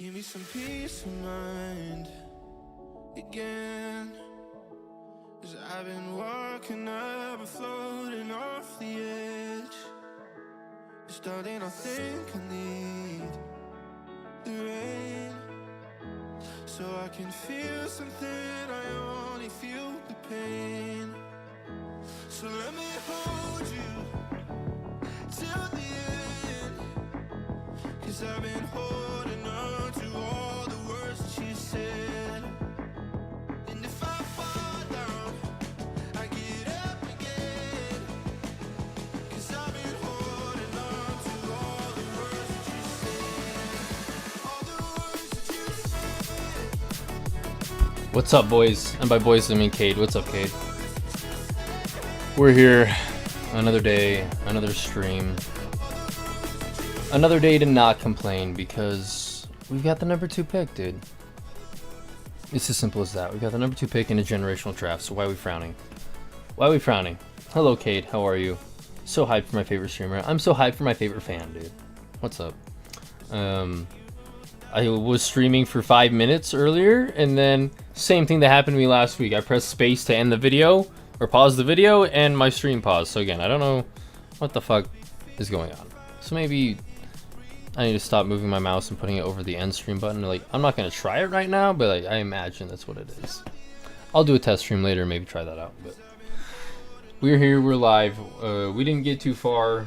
Give me some peace of mind again, 'cause I've been walking up and floating off the edge. Starting, I think I need the rain, so I can feel something, I only feel the pain. So let me hold you till the end, 'cause I've been holding on to all the words that you said. And if I fall down, I get up again, 'cause I've been holding on to all the words that you said. All the words that you said. What's up, boys? And by boys I mean Cade. What's up, Cade? We're here, another day, another stream, another day to not complain because we've got the number 2 pick, dude. It's as simple as that. We got the number 2 pick in a generational draft, so why are we frowning? Why are we frowning? Hello, Cade. How are you? So hyped for my favorite streamer. I'm so hyped for my favorite fan, dude. What's up? I was streaming for 5 minutes earlier, and then same thing that happened to me last week. I pressed space to end the video, or pause the video, and my stream paused. So again, I don't know what the fuck is going on. So maybe I need to stop moving my mouse and putting it over the end stream button. Like, I'm not going to try it right now, but like, I imagine that's what it is. I'll do a test stream later and maybe try that out. But we're here, we're live. We didn't get too far.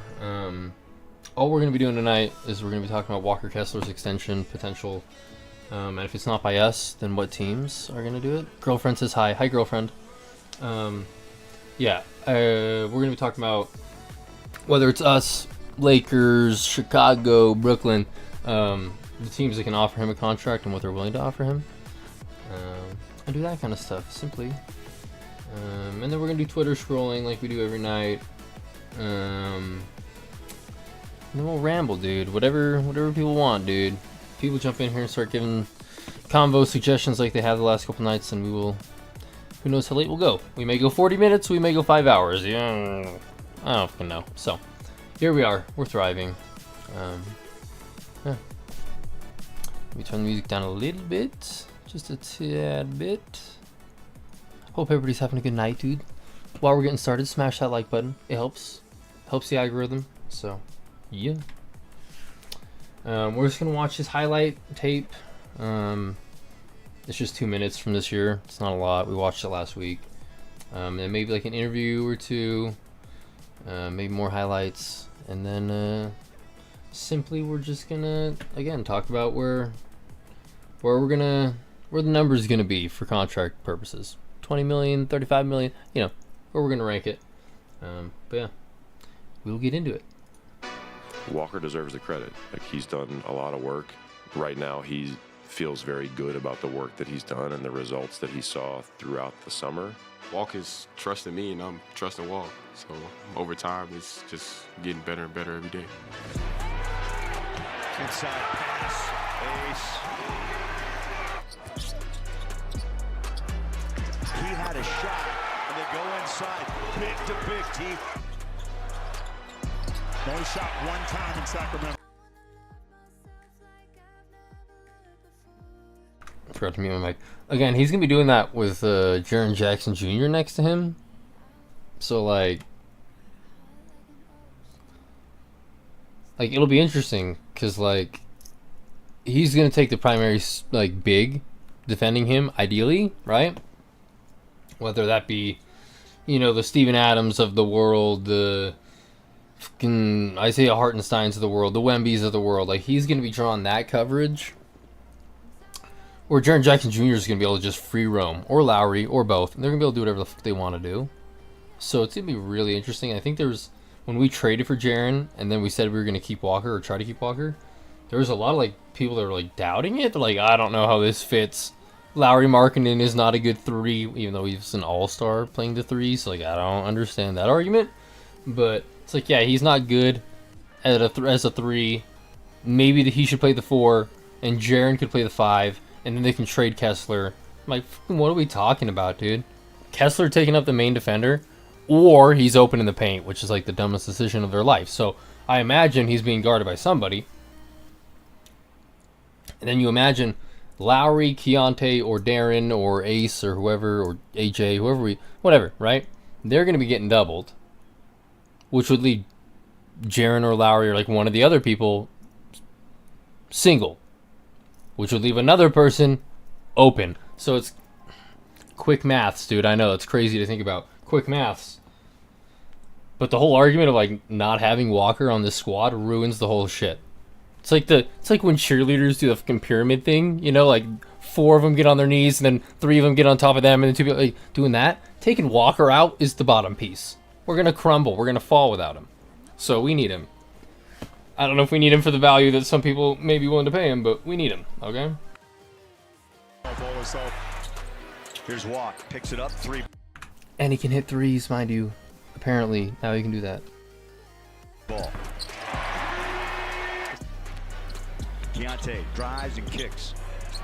All we're going to be doing tonight is we're going to be talking about Walker Kessler's extension potential. And if it's not by us, then what teams are going to do it? Girlfriend says hi. Hi, girlfriend. Yeah, we're going to be talking about whether it's us, Lakers, Chicago, Brooklyn, the teams that can offer him a contract and what they're willing to offer him. And do that kind of stuff, simply. And then we're going to do Twitter scrolling like we do every night. And then we'll ramble, dude. Whatever people want, dude. People jump in here and start giving convo suggestions like they have the last couple nights, and we will. Who knows how late we'll go? We may go 40 minutes. We may go 5 hours. Yeah, I don't fucking know. So here we are. We're thriving. Yeah. Let me turn the music down a little bit, just a tad bit. Hope everybody's having a good night, dude. While we're getting started, smash that like button. It helps the algorithm. So. Yeah. We're just gonna watch his highlight tape. It's just 2 minutes from this year. It's not a lot. We watched it last week. And maybe like an interview or two. Maybe more highlights. And then simply we're just gonna again talk about where the number's gonna be for contract purposes. 20 million, 35 million, where we're gonna rank it. But yeah. We'll get into it. Walker deserves the credit. Like, he's done a lot of work. Right now, he feels very good about the work that he's done and the results that he saw throughout the summer. Walk is trusting me, and I'm trusting Walk. So over time, it's just getting better and better every day. Inside pass, ace. He had a shot, and they go inside, big to big, T. Only shot one time in Sacramento. I forgot to mute my mic. Again, he's going to be doing that with Jaren Jackson Jr. next to him. So, like, it'll be interesting because, like, he's going to take the primary, like, big defending him, ideally, right? Whether that be, the Steven Adams of the world, the fucking Isaiah Hartensteins of the world, the Wembys of the world. Like, he's going to be drawing that coverage. Or Jaren Jackson Jr. is going to be able to just free roam. Or Lowry, or both. They're going to be able to do whatever the fuck they want to do. So it's going to be really interesting. I think when we traded for Jaren, and then we said we were going to keep Walker, or try to keep Walker, there was a lot of, like, people that were, like, doubting it. They're like, I don't know how this fits. Lowry Markkinen is not a good 3, even though he's an all-star playing the 3. So, like, I don't understand that argument. But it's like, yeah, he's not good as a 3. Maybe he should play the 4, and Jaren could play the 5, and then they can trade Kessler. I'm like, what are we talking about, dude? Kessler taking up the main defender, or he's open in the paint, which is like the dumbest decision of their life. So I imagine he's being guarded by somebody. And then you imagine Lowry, Keontae, or Darren, or Ace, or whoever, or AJ, whatever, right? They're going to be getting doubled, which would leave Jaren or Lowry or like one of the other people single, which would leave another person open. So it's quick maths, dude. I know it's crazy to think about. Quick maths. But the whole argument of like not having Walker on this squad ruins the whole shit. It's like when cheerleaders do the fucking pyramid thing, you know, like 4 of them get on their knees and then 3 of them get on top of them and then 2 people like doing that. Taking Walker out is the bottom piece. We're gonna crumble. We're gonna fall without him. So we need him. I don't know if we need him for the value that some people may be willing to pay him, but we need him. Okay. Here's Walk, picks it up, 3. And he can hit threes, mind you. Apparently, now he can do that. Ball. Keontae drives and kicks.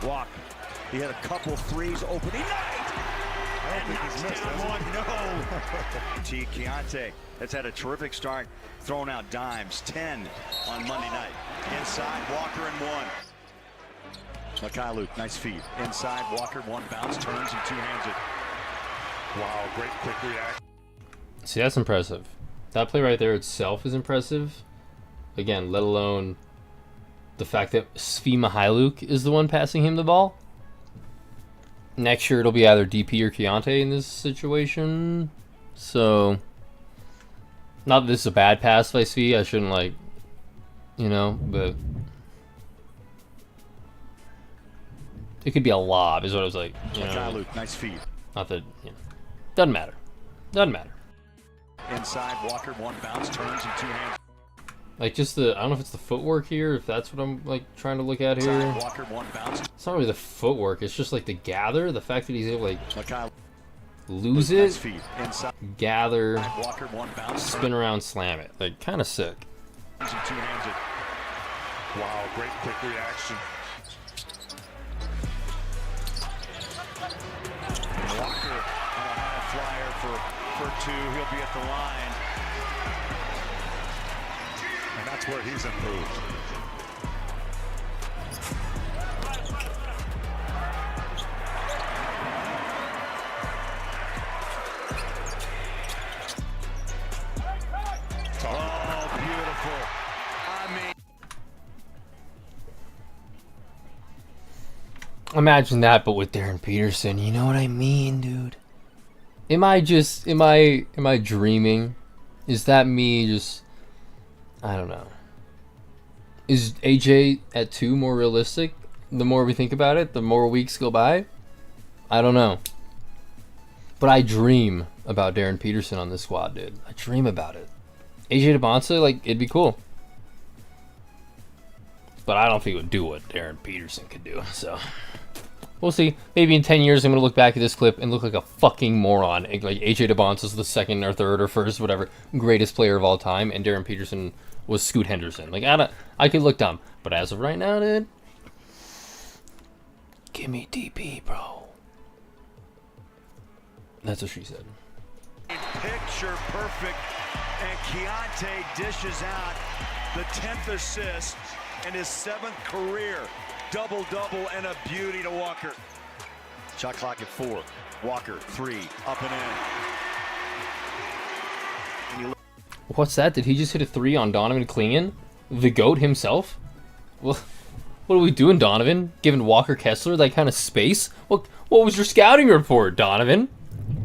Walk. He had a couple threes opening night. I don't think he's missed one. No. T. Keontae has had a terrific start, throwing out dimes. 10 on Monday night. Inside, Walker and 1. Mikhailuk, nice feed. Inside, Walker, 1 bounce, turns and 2-hands it. Wow, great quick reaction. See, that's impressive. That play right there itself is impressive. Again, let alone the fact that Svi Mikhailuk is the one passing him the ball. Next year it'll be either DP or Keontae in this situation. So, not that this is a bad pass by Svi. I shouldn't like, you know, but it could be a lob is what I was like. You know, Mikhailuk, nice feed. not that, you know, doesn't matter. Doesn't matter. Inside, Walker, 1 bounce, turns and 2-hands. Like just the, I don't know if it's the footwork here, if that's what I'm like trying to look at here. Inside, Walker, 1 bounce. It's not really the footwork, it's just like the gather, the fact that he's able to like Mikhailuk, lose nice it, feed. Inside, gather, Walker, 1 bounce, spin around, slam it. Like kind of sick. turns and 2-hands it. Wow, great quick reaction. Walker on a high flyer for 2. He'll be at the line. And that's where he's improved. Oh, beautiful. I mean, Imagine that, but with Darren Peterson. You know what I mean, dude? Am I dreaming? Is that me just, I don't know. Is AJ at 2 more realistic? The more we think about it, the more weeks go by? I don't know. But I dream about Darren Peterson on this squad, dude. I dream about it. AJ DeBonsa, like, it'd be cool. But I don't think it would do what Darren Peterson could do, so we'll see. Maybe in 10 years I'm going to look back at this clip and look like a fucking moron. Like AJ DeBonsa is the 2nd or 3rd or 1st, whatever, greatest player of all time, and Darren Peterson was Scoot Henderson. Like, I could look dumb. But as of right now, dude, give me DP, bro. That's what she said. picture perfect. And Keontae dishes out the 10th assist and his 7th career double-double, and a beauty to Walker. Shot clock at 4. Walker, 3, up and in. What's that? Did he just hit a 3 on Donovan Clingan? The GOAT himself? Well, what are we doing, Donovan? Giving Walker Kessler that kind of space? What was your scouting report, Donovan?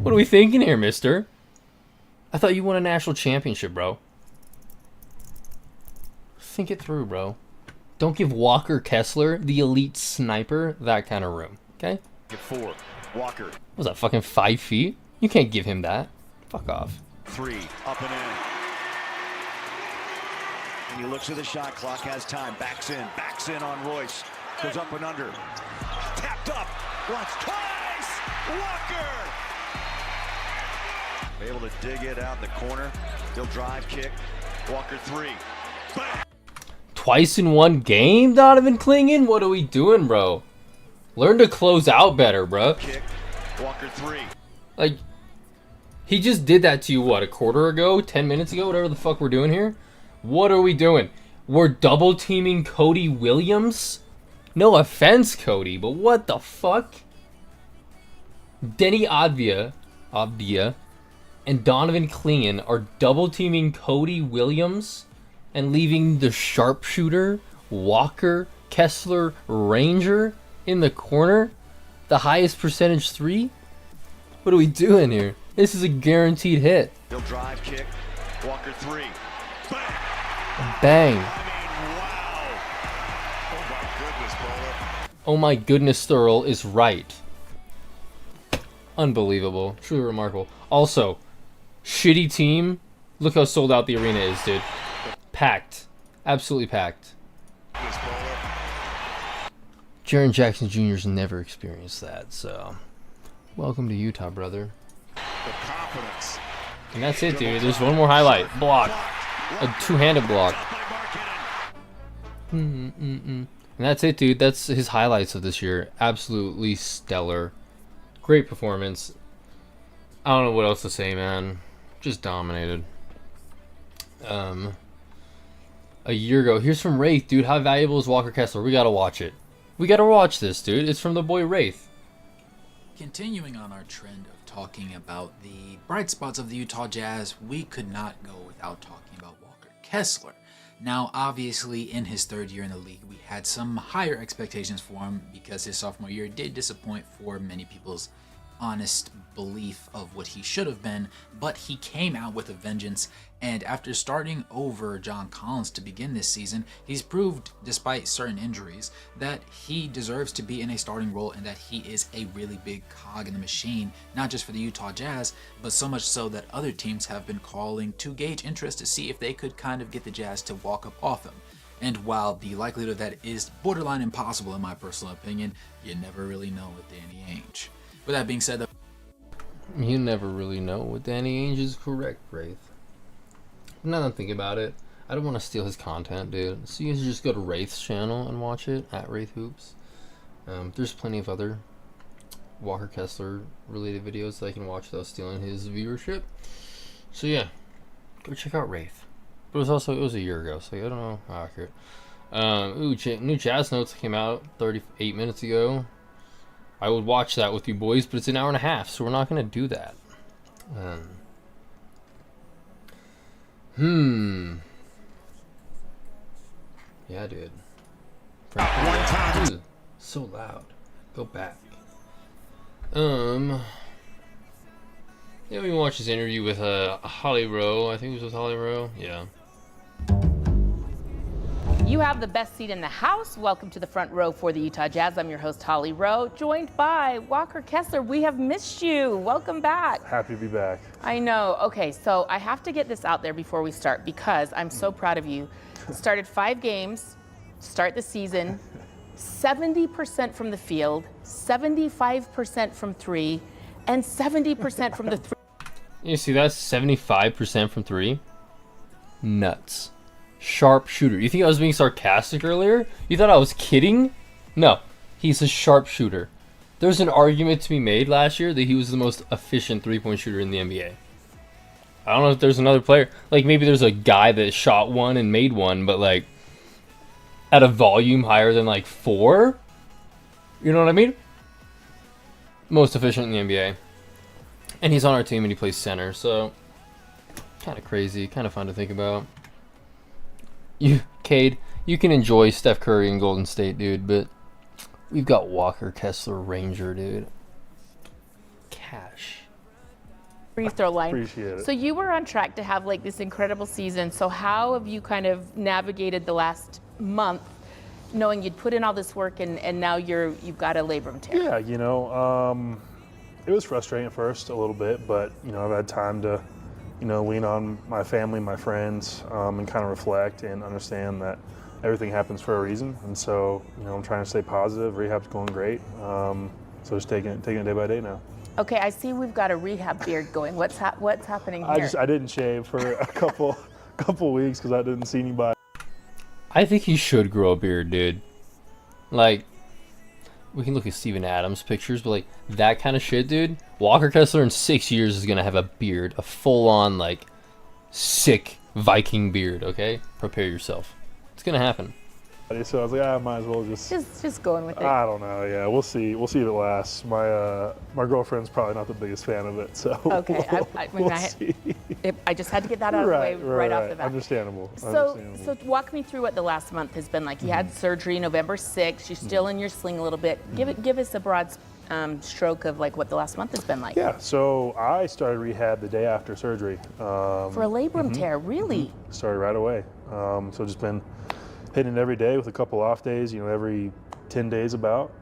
What are we thinking here, mister? I thought you won a national championship, bro. Think it through, bro. Don't give Walker Kessler, the elite sniper, that kind of room, okay? At 4. Walker. What was that, fucking 5 feet? You can't give him that. Fuck off. 3, up and in. And he looks at the shot clock, has time, backs in on Royce. Goes up and under. Tapped up, once, twice! Walker! Able to dig it out in the corner. He'll drive, kick. Walker 3. Bam! Twice in one game, Donovan Clingan? What are we doing, bro? Learn to close out better, bro. Kick. Walker 3. Like, he just did that to you, what, a quarter ago? 10 minutes ago? Whatever the fuck we're doing here? What are we doing? We're double teaming Cody Williams? No offense, Cody, but what the fuck? Denny Avdia and Donovan Clingan are double teaming Cody Williams and leaving the sharpshooter Walker Kessler Ranger in the corner, the highest percentage 3. What are we doing here? This is a guaranteed hit. He'll drive, kick, Walker 3. Bang! Bang. I mean, wow. Oh my goodness, Bowler. Oh my goodness, Thurl is right. Unbelievable. Truly remarkable. Also, shitty team. Look how sold out the arena is, dude. Packed. Absolutely packed. This Bowler. Jaren Jackson Jr.'s never experienced that, so welcome to Utah, brother. The confidence. And that's it, dude. There's one more highlight. Block. A two-handed block. And that's it, dude. That's his highlights of this year. Absolutely stellar. Great performance. I don't know what else to say, man. Just dominated. A year ago. Here's from Wraith, dude. How valuable is Walker Kessler? We gotta watch it. We gotta watch this, dude. It's from the boy Wraith. Continuing on our trend of talking about the bright spots of the Utah Jazz, we could not go without talking about Walker Kessler. Now, obviously, in his third year in the league, we had some higher expectations for him because his sophomore year did disappoint for many people's honest belief of what he should have been, but he came out with a vengeance, and after starting over John Collins to begin this season, he's proved, despite certain injuries, that he deserves to be in a starting role and that he is a really big cog in the machine, not just for the Utah Jazz, but so much so that other teams have been calling to gauge interest to see if they could kind of get the Jazz to walk up off him. And while the likelihood of that is borderline impossible in my personal opinion, you never really know with Danny Ainge. With that being said, You never really know what Danny Ainge is correct, Wraith. Now that I'm thinking about it, I don't want to steal his content, dude. So you can just go to Wraith's channel and watch it, at Wraith Hoops. There's plenty of other Walker Kessler related videos that I can watch without stealing his viewership. So yeah, go check out Wraith. But it was a year ago, so I don't know how accurate. New Jazz Notes came out 38 minutes ago. I would watch that with you boys, but it's an hour and a half, so we're not going to do that. Yeah, dude. One time. Ooh, so loud. Go back. Yeah, we watched his interview with Holly Rowe. I think it was with Holly Rowe. Yeah. You have the best seat in the house. Welcome to the front row for the Utah Jazz. I'm your host, Holly Rowe, joined by Walker Kessler. We have missed you. Welcome back. Happy to be back. I know. Okay, so I have to get this out there before we start because I'm so proud of you. Started 5 games, start the season, 70% from the field, 75% from 3, and 70% from the 3. You see, that's 75% from 3. Nuts. Sharpshooter. You think I was being sarcastic earlier? You thought I was kidding? No, he's a sharpshooter. There's an argument to be made last year that he was the most efficient three-point shooter in the NBA. I don't know if there's another player. Like, maybe there's a guy that shot one and made one, but, like, at a volume higher than, like, 4? You know what I mean? Most efficient in the NBA. And he's on our team and he plays center, so kind of crazy, kind of fun to think about. Cade, you can enjoy Steph Curry and Golden State, dude, but we've got Walker Kessler Ranger, dude. Cash. Free throw line. Appreciate it. So you were on track to have like this incredible season. So how have you kind of navigated the last month, knowing you'd put in all this work and now you've got a labrum tear? Yeah, it was frustrating at first a little bit, but I've had time to lean on my family, my friends, and kind of reflect and understand that everything happens for a reason. And so, I'm trying to stay positive. Rehab's going great. So just taking it day by day now. Okay, I see we've got a rehab beard going. What's happening here? I didn't shave for a couple weeks because I didn't see anybody. I think he should grow a beard, dude. Like, we can look at Steven Adams pictures, but like that kind of shit, dude. Walker Kessler in 6 years is gonna have a beard, a full-on like sick Viking beard. Okay, prepare yourself. It's gonna happen. So I was like, I might as well Just going with it. I don't know. Yeah, we'll see. We'll see if it lasts. My girlfriend's probably not the biggest fan of it, so Okay, we'll see. I just had to get that out of the way right off the bat. Understandable. So walk me through what the last month has been like. You had surgery November 6th. You're still in your sling a little bit. Give us a broad stroke of like what the last month has been like. Yeah. So I started rehab the day after surgery. For a labrum tear, really? Started right away. So just been hitting it every day with a couple off days. Every 10 days about.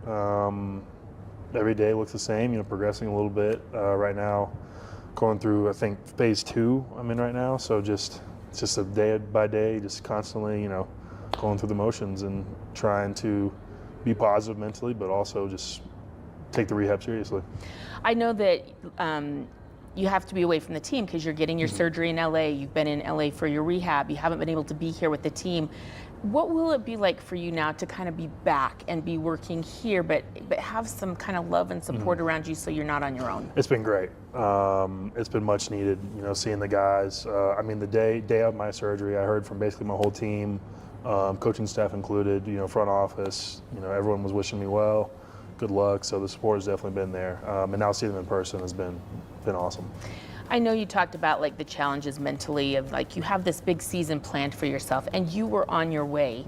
Every day looks the same. Progressing a little bit. Right now, going through I think phase 2 I'm in right now. So it's just a day by day, just constantly going through the motions and trying to be positive mentally, but also just take the rehab seriously. I know that you have to be away from the team because you're getting your surgery in LA. You've been in LA for your rehab. You haven't been able to be here with the team. What will it be like for you now to kind of be back and be working here, but have some kind of love and support around you so you're not on your own? It's been great. It's been much needed, seeing the guys. The day of my surgery, I heard from basically my whole team, coaching staff included, front office, everyone was wishing me well, good luck. So the support has definitely been there. And now seeing them in person has been awesome. I know you talked about like the challenges mentally of like you have this big season planned for yourself and you were on your way.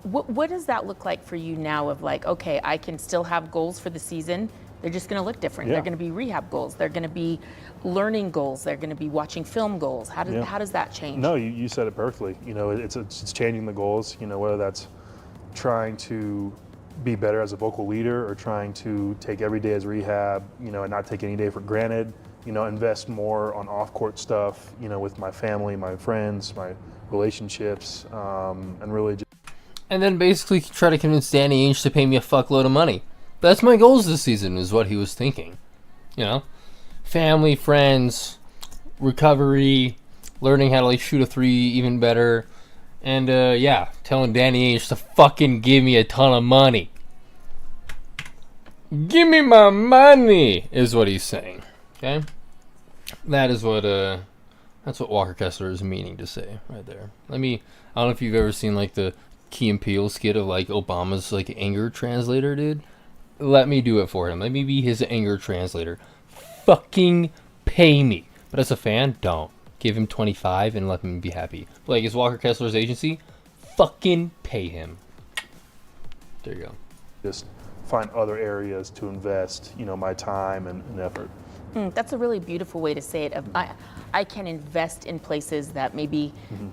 What does that look like for you now of like, okay, I can still have goals for the season. They're just going to look different. Yeah. They're going to be rehab goals. They're going to be learning goals. They're going to be watching film goals. How does that change? No, you said it perfectly. It's changing the goals, whether that's trying to be better as a vocal leader or trying to take every day as rehab, and not take any day for granted. Invest more on off-court stuff, with my family, my friends, my relationships, and really just... And then basically try to convince Danny Ainge to pay me a fuckload of money. That's my goals this season, is what he was thinking. Family, friends, recovery, learning how to like shoot a three even better, and telling Danny Ainge to fucking give me a ton of money. Give me my money, is what he's saying. Okay? That is what that's what Walker Kessler is meaning to say right there. I don't know if you've ever seen like the Key and Peele skit of like Obama's like anger translator, dude. Let me do it for him. Let me be his anger translator. Fucking pay me. But as a fan, don't. Give him 25 and let him be happy. Like, is Walker Kessler's agency? Fucking pay him. There you go. Just find other areas to invest, my time and effort. That's a really beautiful way to say it. I can invest in places that maybe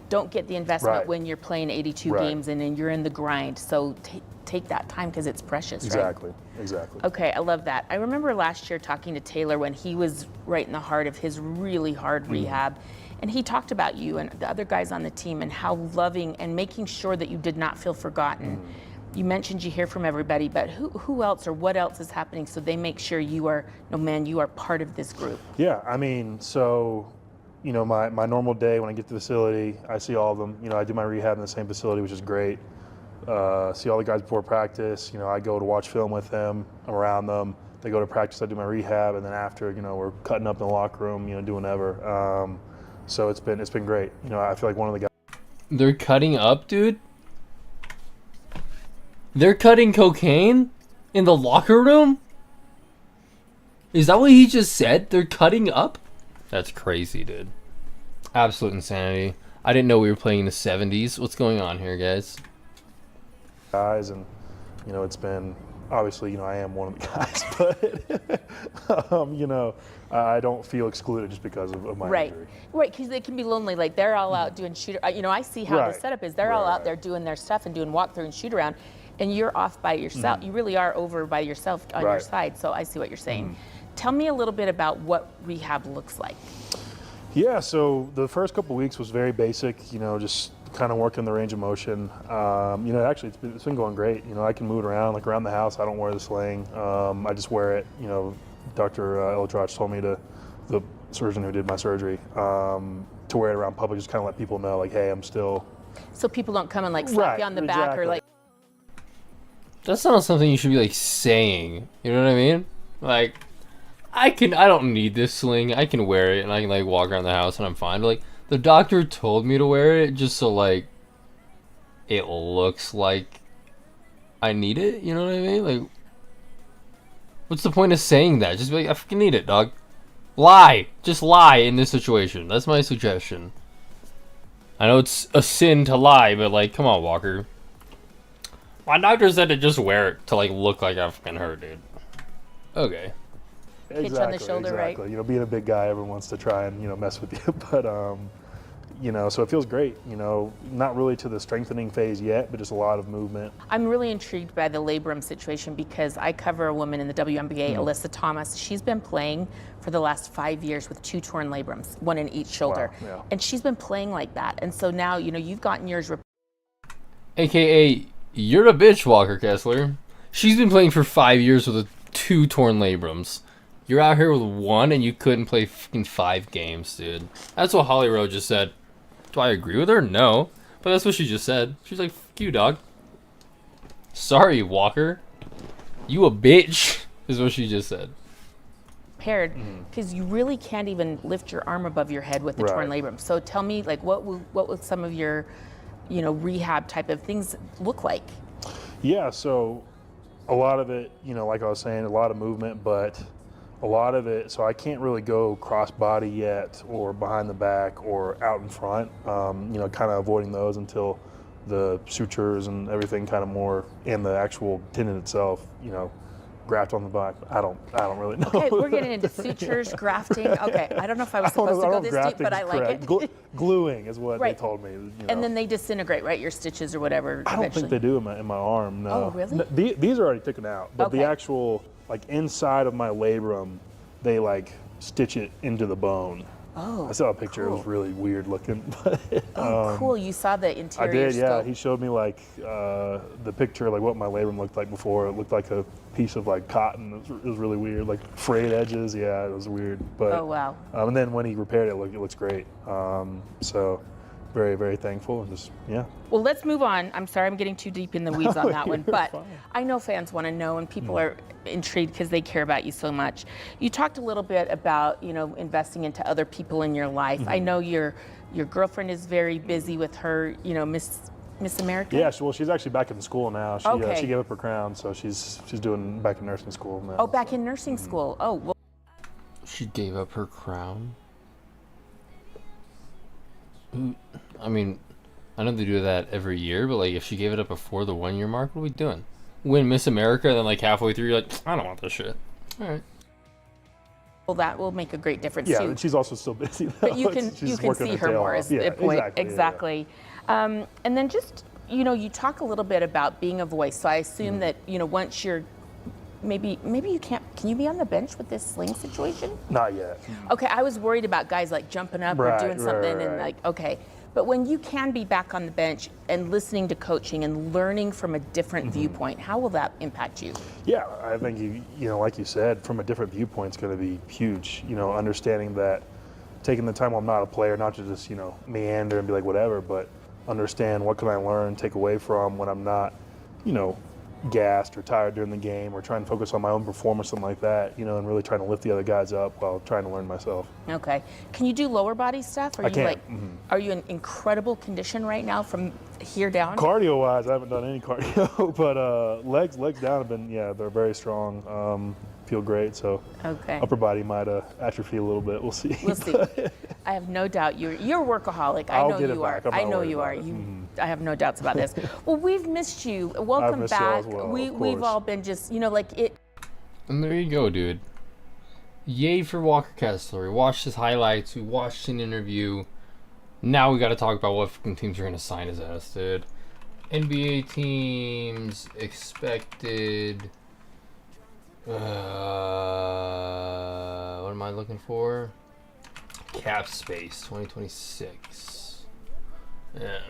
don't get the investment Right. when you're playing 82 Right. games and then you're in the grind. So take that time because it's precious, Exactly. right? Exactly. Okay, I love that. I remember last year talking to Taylor when he was right in the heart of his really hard rehab. And he talked about you and the other guys on the team and how loving and making sure that you did not feel forgotten. You mentioned you hear from everybody, but who else or what else is happening so they make sure you are, you are part of this group? Yeah, my normal day when I get to the facility, I see all of them. I do my rehab in the same facility, which is great. See all the guys before practice. I go to watch film with them. I'm around them. They go to practice. I do my rehab, and then after, we're cutting up in the locker room. Doing whatever. So it's been great. I feel like one of the guys. They're cutting up, dude? They're cutting cocaine in the locker room? Is that what he just said? They're cutting up? That's crazy, dude. Absolute insanity. I didn't know we were playing in the 70s. What's going on here, guys? Guys, and it's been obviously I am one of the guys, but I don't feel excluded just because of my injury. Right, because they can be lonely. Like they're all out doing shoot. I see how the setup is. They're all out there doing their stuff and doing walkthrough and shoot around, and you're off by yourself. You really are over by yourself on your side. So I see what you're saying. Tell me a little bit about what rehab looks like. Yeah, so the first couple weeks was very basic. Just kind of working the range of motion. Actually, it's been going great. I can move around, like around the house. I don't wear the sling. I just wear it. Dr. Eldrach told me the surgeon who did my surgery, to wear it around public, just kind of let people know, like, hey, I'm still. So people don't come and like slap you on the back or like. That's not something you should be like saying. You know what I mean? Like, I don't need this sling. I can wear it and I can like walk around the house and I'm fine. But, like, the doctor told me to wear it just so like it looks like I need it. You know what I mean? Like, what's the point of saying that? Just be like, I fucking need it, dog. Lie. Just lie in this situation. That's my suggestion. I know it's a sin to lie, but like, come on, Walker. My doctor said to just wear it to like look like I fucking hurt, dude. Okay. Pitch on the shoulder, right? You know, being a big guy, everyone wants to try and, you know, mess with you. But, you know, so it feels great. You know, not really to the strengthening phase yet, but just a lot of movement. I'm really intrigued by the labrum situation because I cover a woman in the WNBA, Alyssa Thomas. She's been playing for the last 5 years with 2 torn labrums, one in each shoulder. Wow, yeah. And she's been playing like that. And so now, you know, you've gotten yours. AKA, you're a bitch, Walker Kessler. She's been playing for 5 years with 2 torn labrums. You're out here with 1 and you couldn't play fucking 5 games, dude. That's what Holly Rowe just said. Do I agree with her? No. But that's what she just said. She's like, fuck you, dog. Sorry, Walker. You a bitch, is what she just said. Paired, because you really can't even lift your arm above your head with the torn labrum. So tell me, like, what will some of your, you know, rehab type of things look like? Yeah, so a lot of it, you know, like I was saying, a lot of movement, but a lot of it, so I can't really go cross body yet or behind the back or out in front, you know, kind of avoiding those until the sutures and everything kind of more, and the actual tendon itself, you know, graft on the back. I don't really know. Okay, we're getting into sutures, grafting. Okay, I don't know if I was supposed to go this deep, but I like it. Gluing is what they told me. You know. And then they disintegrate, right? Your stitches or whatever. I don't think they do in my arm, no. Oh, really? These are already taken out, but the actual, like, inside of my labrum, they, like, stitch it into the bone. Oh, I saw a picture. cool. It was really weird looking. But, cool. You saw the I interior did, yeah. scope. He showed me, like, the picture, like, what my labrum looked like before. It looked like a piece of, like, cotton. It was really weird. Like, frayed edges. Yeah, it was weird. But, oh, wow. And then when he repaired it, it looks great. So very, very thankful. And just, yeah. Well, let's move on. I'm sorry I'm getting too deep in the weeds on that one, but fine. I know fans want to know and people are intrigued because they care about you so much. You talked a little bit about, you know, investing into other people in your life. I know your girlfriend is very busy with her, you know, Miss America. Yeah, well, she's actually back in school now. She Okay. she gave up her crown, so she's doing back in nursing school now. Oh, back in nursing school. Oh, well. She gave up her crown? I mean, I know they do that every year, but like if she gave it up before the 1 year mark, what are we doing? Win Miss America, and then like halfway through, you're like, I don't want this shit. All right. Well, that will make a great difference Yeah, too. and she's also still busy. Though. But you can She's see working her tail more off. is the point. Exactly. And then just, you know, you talk a little bit about being a voice. So I assume that, you know, once you're maybe you can't. Can you be on the bench with this sling situation? Not yet. Okay, I was worried about guys like jumping up or doing something and like, okay. But when you can be back on the bench and listening to coaching and learning from a different viewpoint, how will that impact you? Yeah, I think you know, like you said, from a different viewpoint, it's going to be huge. You know, understanding that, taking the time while I'm not a player, not to just, you know, meander and be like whatever, but understand what can I learn, take away from when I'm not, you know, gassed or tired during the game, or trying to focus on my own performance, something like that, you know, and really trying to lift the other guys up while trying to learn myself. Okay. Can you do lower body stuff? Are I you can. like are you in incredible condition right now from here down? Cardio wise, I haven't done any cardio, but legs down have been, yeah, they're very strong. Feel great, so Okay. upper body might atrophy a little bit. We'll see. We'll see. I have no doubt you're a workaholic. I I'll know get it you are. back. I'm I not know worried you about are. it. I have no doubts about this. Well, we've missed you. Welcome missed you back. as well, we've of course. all been just, you know, like it. And there you go, dude. Yay for Walker Kessler. We watched his highlights. We watched an interview. Now we got to talk about what fucking teams are going to sign his ass, dude. NBA teams expected. What am I looking for? Cap space 2026. Yeah.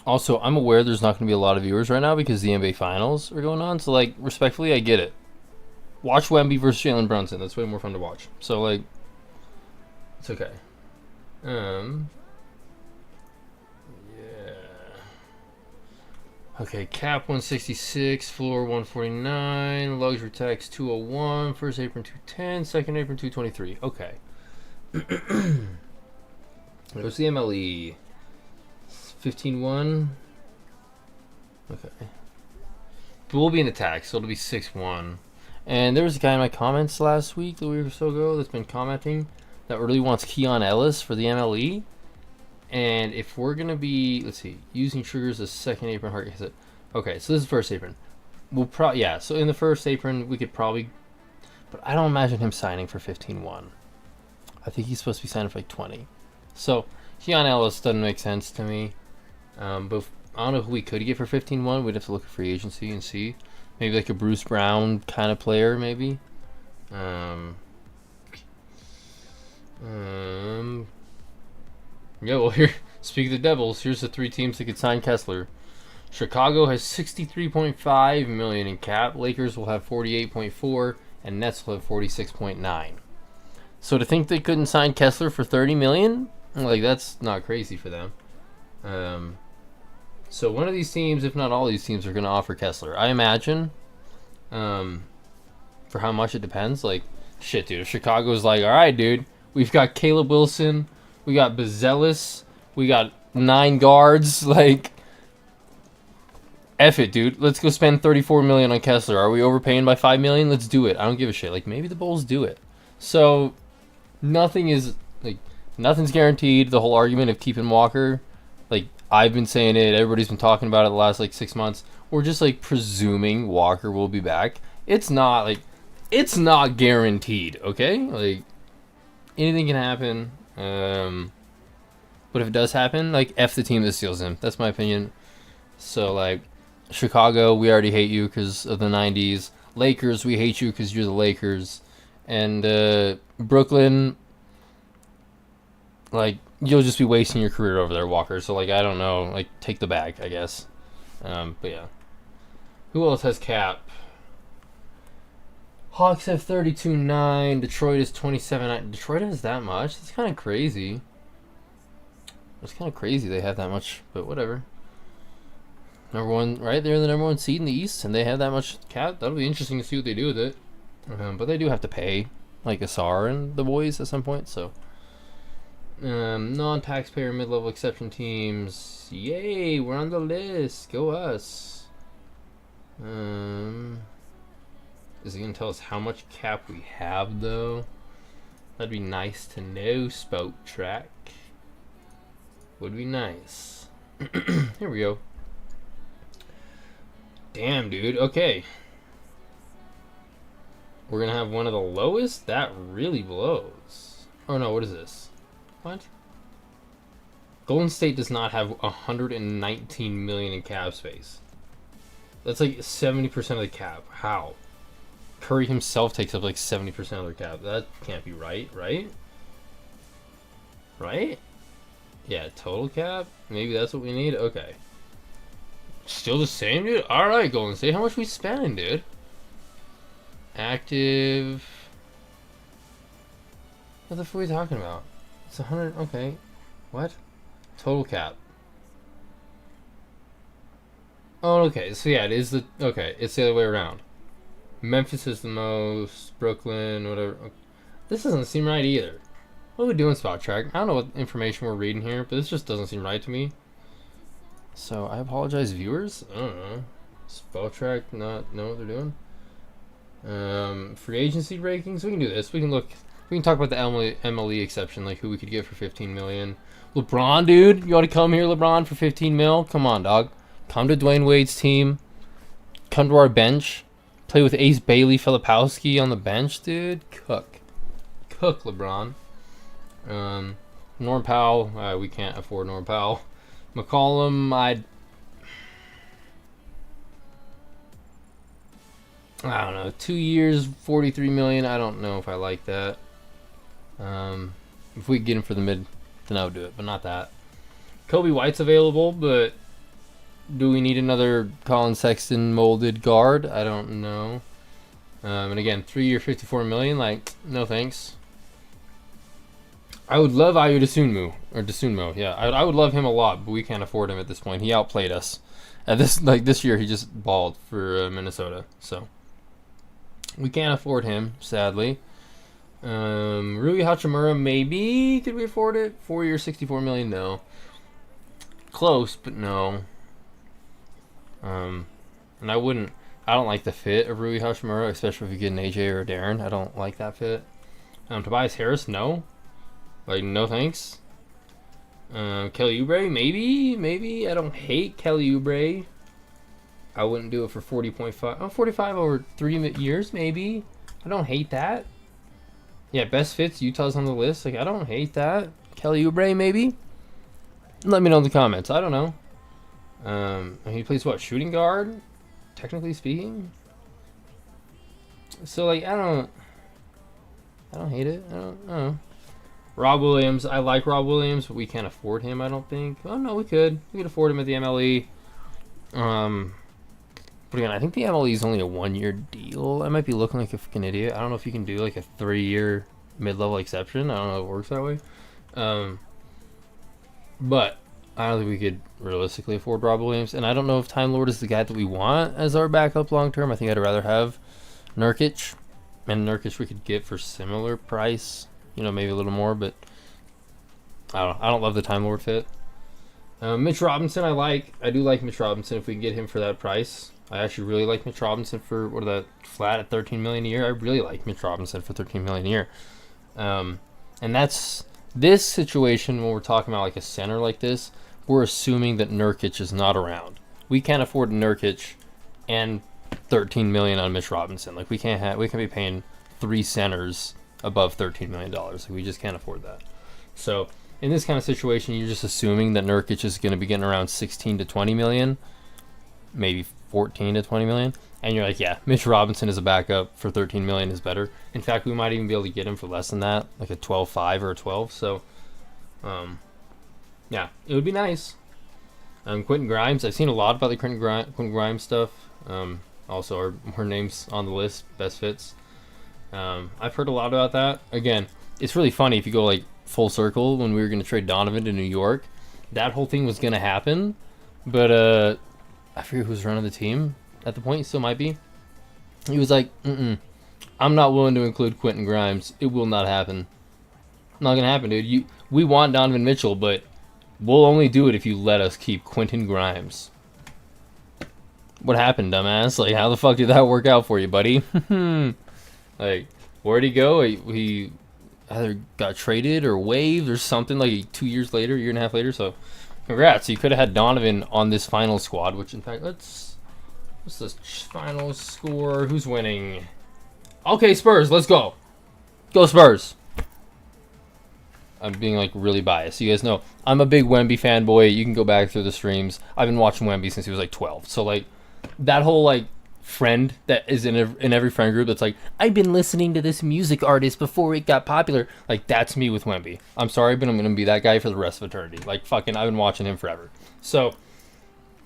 Also, I'm aware there's not going to be a lot of viewers right now because the NBA Finals are going on. So, like, respectfully, I get it. Watch Wemby versus Jalen Brunson. That's way more fun to watch. So, like, it's okay. Yeah. Okay, cap 166, floor 149, luxury tax 201, first apron 210, second apron 223. Okay. Goes the MLE. 15-1. Okay. But we'll be in attack, so it'll be 6-1. And there was a guy in my comments last week, a week or so ago, that's been commenting that really wants Keon Ellis for the MLE. And if we're going to be, let's see, using triggers as second apron hard hit. Okay, so this is first apron. We'll probably, yeah, so in the first apron, we could probably, but I don't imagine him signing for 15-1. I think he's supposed to be signing for like 20. So Keon Ellis doesn't make sense to me. But I don't know who we could get for 15-1. We'd have to look at free agency and see. Maybe like a Bruce Brown kind of player, maybe. Yeah, well, here, speak of the Devils, here's the 3 teams that could sign Kessler. Chicago has $63.5 million in cap. Lakers will have $48.4, and Nets will have $46.9. So to think they couldn't sign Kessler for $30 million, like, that's not crazy for them. So one of these teams, if not all these teams, are going to offer Kessler. I imagine. For how much it depends. Like, shit, dude. If Chicago's like, all right, dude, we've got Caleb Wilson, we got Bazelis, we got 9 guards. Like, F it, dude. Let's go spend $34 million on Kessler. Are we overpaying by $5 million? Let's do it. I don't give a shit. Like, maybe the Bulls do it. So nothing's guaranteed. The whole argument of keeping Walker, like, I've been saying it, everybody's been talking about it the last like 6 months. We're just like presuming Walker will be back. It's not guaranteed, okay? Like, anything can happen. But if it does happen, like, F the team that steals him. That's my opinion. So, like, Chicago, we already hate you because of the 90s. Lakers, we hate you because you're the Lakers. And Brooklyn, like, you'll just be wasting your career over there, Walker. So, like, I don't know. Like, take the bag, I guess. But, yeah. Who else has cap? Hawks have 32.9. Detroit is 27.9. Detroit has that much? That's kind of crazy. It's kind of crazy they have that much, but whatever. Number one, right? They're the number 1 seed in the East, and they have that much cap. That'll be interesting to see what they do with it. But they do have to pay, like, Asar and the boys at some point, so... non-taxpayer mid-level exception teams. Yay, we're on the list. Go us. Is it going to tell us how much cap we have, though? That'd be nice to know, Spoke Track. Would be nice. Here we go. Damn, dude. Okay. We're going to have one of the lowest? That really blows. Oh, no. What is this? What? Golden State does not have 119 million in cap space. That's like 70% of the cap. How? Curry himself takes up like 70% of their cap. That can't be right, right? Right? Yeah, total cap? Maybe that's what we need? Okay. Still the same, dude? Alright, Golden State. How much we spending, dude? Active... What the fuck are we talking about? It's 100... Okay. What? Total cap. Oh, okay. So, yeah, it is the... Okay, it's the other way around. Memphis is the most. Brooklyn, whatever. This doesn't seem right either. What are we doing, Spot Track? I don't know what information we're reading here, but this just doesn't seem right to me. So, I apologize, viewers. I don't know. Spot Track not know what they're doing. Free agency rankings. We can do this. We can look... We can talk about the MLE exception, like who we could get for 15 million. LeBron, dude, you ought to come here, LeBron, for 15 mil. Come on, dog. Come to Dwayne Wade's team. Come to our bench. Play with Ace Bailey, Filipowski on the bench, dude. Cook, LeBron. Norm Powell, we can't afford Norm Powell. McCollum, I don't know. 2 years, 43 million. I don't know if I like that. If we get him for the mid, then I would do it, but not that. Kobe White's available, but do we need another Colin Sexton molded guard? I don't know. And again, 3 year, 54 million. Like, no thanks. I would love Ayo Dosunmu. Yeah, I would love him a lot, but we can't afford him at this point. He outplayed us. At this year, he just balled for Minnesota, so we can't afford him, sadly. Rui Hachimura, maybe. Could we afford it? 4 year, 64 million. No. close, but no. And I don't like the fit of Rui Hachimura, especially if you get an AJ or a Darren. I don't like that fit. Tobias Harris, no. Like, no thanks. Kelly Oubre, maybe. I don't hate Kelly Oubre. I wouldn't do it for 40.5. Oh, 45 over 3 years, maybe. I don't hate that. Yeah, best fits, Utah's on the list. Like, I don't hate that. Kelly Oubre, maybe. Let me know in the comments. I don't know. He plays what, shooting guard? Technically speaking. So, like, I don't hate it. I don't know. Rob Williams, I like Rob Williams, but we can't afford him, I don't think. Oh, no, we could. We could afford him at the MLE. But again, I think the MLE is only a 1-year deal. I might be looking like a fucking idiot. I don't know if you can do like a 3-year mid-level exception. I don't know if it works that way. But I don't think we could realistically afford Rob Williams. And I don't know if Time Lord is the guy that we want as our backup long-term. I think I'd rather have Nurkic. And Nurkic we could get for similar price. You know, maybe a little more, but I don't love the Time Lord fit. Mitch Robinson, I do like Mitch Robinson if we can get him for that price. I actually really like Mitch Robinson for flat at $13 million a year. I really like Mitch Robinson for $13 million a year. And that's this situation when we're talking about like a center like this, we're assuming that Nurkic is not around. We can't afford Nurkic and $13 million on Mitch Robinson. Like we can't be paying 3 centers above $13 million. Like we just can't afford that. So in this kind of situation, you're just assuming that Nurkic is going to be getting around 16 to 20 million, maybe 14 to 20 million. And you're like, yeah, Mitch Robinson as a backup for 13 million is better. In fact, we might even be able to get him for less than that, like a 12.5 or a 12. So, yeah, it would be nice. Quentin Grimes, I've seen a lot about the Quentin Grimes stuff. Also, her name's on the list, best fits. I've heard a lot about that. Again, it's really funny if you go like full circle when we were going to trade Donovan to New York. That whole thing was going to happen, but I forget who was running the team at the point. He still might be. He was like, I'm not willing to include Quentin Grimes. It will not happen. Not going to happen, dude. We want Donovan Mitchell, but we'll only do it if you let us keep Quentin Grimes. What happened, dumbass? Like, how the fuck did that work out for you, buddy? Like, where'd he go? He either got traded or waived or something, like 2 years later, year and a half later. So, congrats. You could have had Donovan on this final squad, which, in fact, what's this final score? Who's winning? Okay, Spurs. Let's go. Go Spurs. I'm being, like, really biased. You guys know, I'm a big Wemby fanboy. You can go back through the streams. I've been watching Wemby since he was, like, 12. So, like, that whole, like, friend that is in every friend group that's like, I've been listening to this music artist before it got popular. Like, that's me with Wemby. I'm sorry, but I'm going to be that guy for the rest of eternity. Like, fucking, I've been watching him forever. So,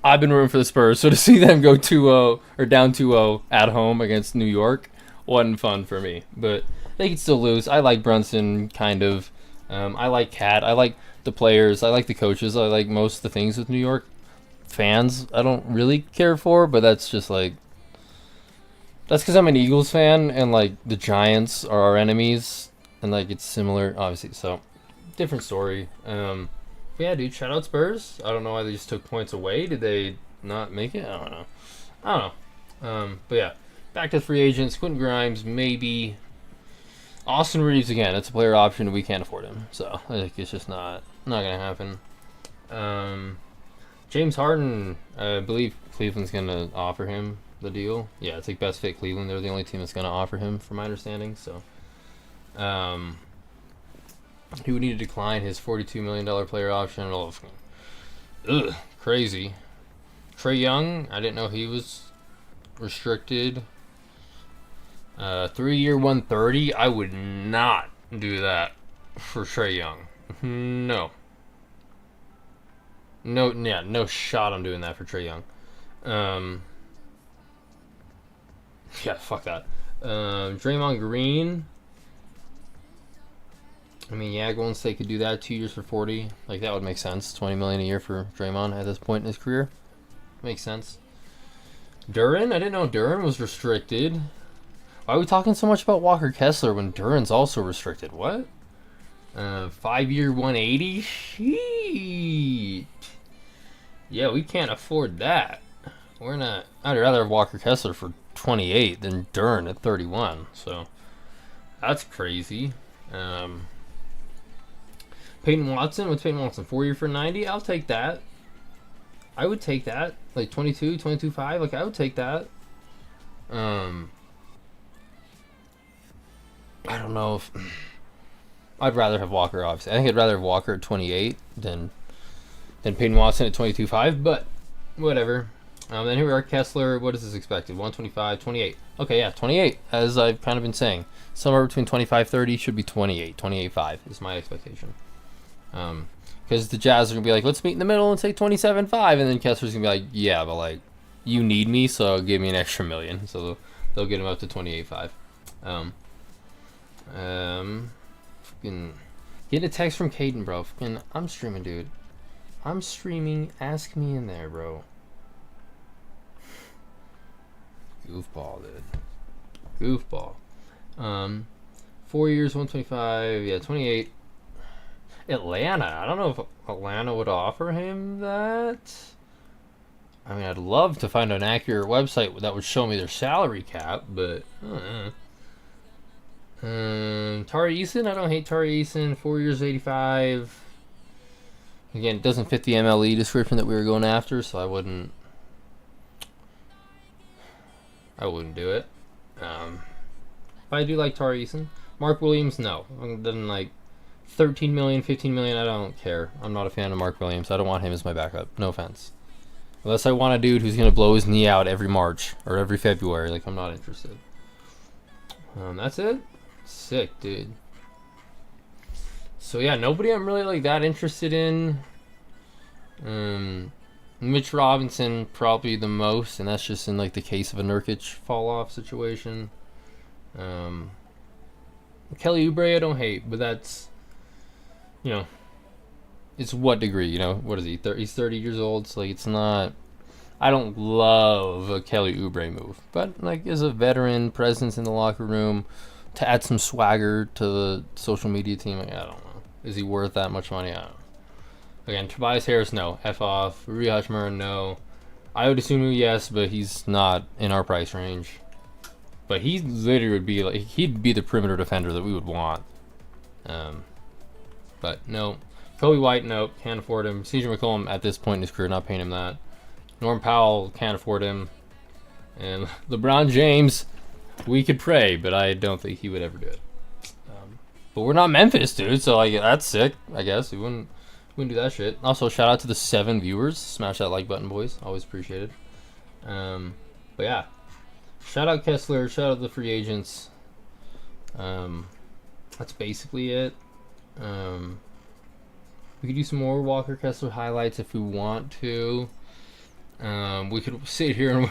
I've been rooting for the Spurs. So, to see them go 2-0 or down 2-0 at home against New York wasn't fun for me. But they could still lose. I like Brunson, kind of. I like Cat. I like the players. I like the coaches. I like most of the things with New York. Fans, I don't really care for, but that's just like, that's because I'm an Eagles fan, and like the Giants are our enemies, and like it's similar, obviously. So, different story. But yeah, dude, shout out Spurs. I don't know why they just took points away. Did they not make it? I don't know. But yeah, back to free agents. Quentin Grimes, maybe. Austin Reeves again. That's a player option. We can't afford him, so I think it's just not gonna happen. James Harden, I believe Cleveland's gonna offer him the deal. Yeah, it's like best fit Cleveland. They're the only team that's gonna offer him, from my understanding. So, he would need to decline his $42 million player option. Ugh, crazy. Trae Young, I didn't know he was restricted. 3-year 130. I would not do that for Trae Young. No. No shot I'm doing that for Trae Young. Yeah, fuck that. Draymond Green. I mean, yeah, Golden State could do that. 2 years for 40. Like, that would make sense. $20 million a year for Draymond at this point in his career. Makes sense. Duren? I didn't know Duren was restricted. Why are we talking so much about Walker Kessler when Duren's also restricted? What? 5-year 180? Sheet. Yeah, we can't afford that. We're not. I'd rather have Walker Kessler for 28 than Dern at 31. So that's crazy. Peyton Watson. What's Peyton Watson? 4 year for 90. I'll take that. I would take that. Like 22, 22.5. Like I would take that. I don't know if I'd rather have Walker. Obviously, I think I'd rather have Walker at 28 than Peyton Watson at 22.5. But whatever. Then here we are, Kessler. What is this expected? 125, 28. Okay, yeah, 28. As I've kind of been saying, somewhere between 25, 30 should be 28. 28.5 is my expectation. Because the Jazz are gonna be like, let's meet in the middle and say 27.5, and then Kessler's gonna be like, yeah, but like, you need me, so give me an extra $1 million. So they'll get him up to 28.5. Fucking getting a text from Caden, bro. Fucking, I'm streaming, dude. I'm streaming. Ask me in there, bro. Goofball, dude. Goofball. 4 years, 125. Yeah, 28. Atlanta. I don't know if Atlanta would offer him that. I mean, I'd love to find an accurate website that would show me their salary cap, but Tari Eason. I don't hate Tari Eason. 4 years, 85. Again, it doesn't fit the MLE description that we were going after, so I wouldn't do it. But I do like Tari Eason. Mark Williams, no. Then like 13 million, 15 million, I don't care. I'm not a fan of Mark Williams. I don't want him as my backup. No offense. Unless I want a dude who's going to blow his knee out every March or every February. Like, I'm not interested. That's it. Sick, dude. So, yeah, nobody I'm really, like, that interested in. Mitch Robinson, probably the most. And that's just in, like, the case of a Nurkic fall-off situation. Kelly Oubre, I don't hate. But that's, you know, it's what degree, you know? What is he? He's 30 years old, so like it's not. I don't love a Kelly Oubre move, but like as a veteran presence in the locker room, to add some swagger to the social media team, like, I don't know. Is he worth that much money? I don't know. Again, Tobias Harris, no. F off. Rui Hachimura, no. I would assume yes, but he's not in our price range. But he literally would be like, he'd be the perimeter defender that we would want. But no. Kobe White, nope, can't afford him. CJ McCollum at this point in his career, not paying him that. Norm Powell, can't afford him. And LeBron James, we could pray, but I don't think he would ever do it. But we're not Memphis, dude, so like that's sick, I guess. We wouldn't do that shit. Also, shout out to the 7 viewers. Smash that like button, boys. Always appreciated. But yeah. Shout out Kessler, shout out the free agents. That's basically it. We could do some more Walker Kessler highlights if we want to. We could sit here and,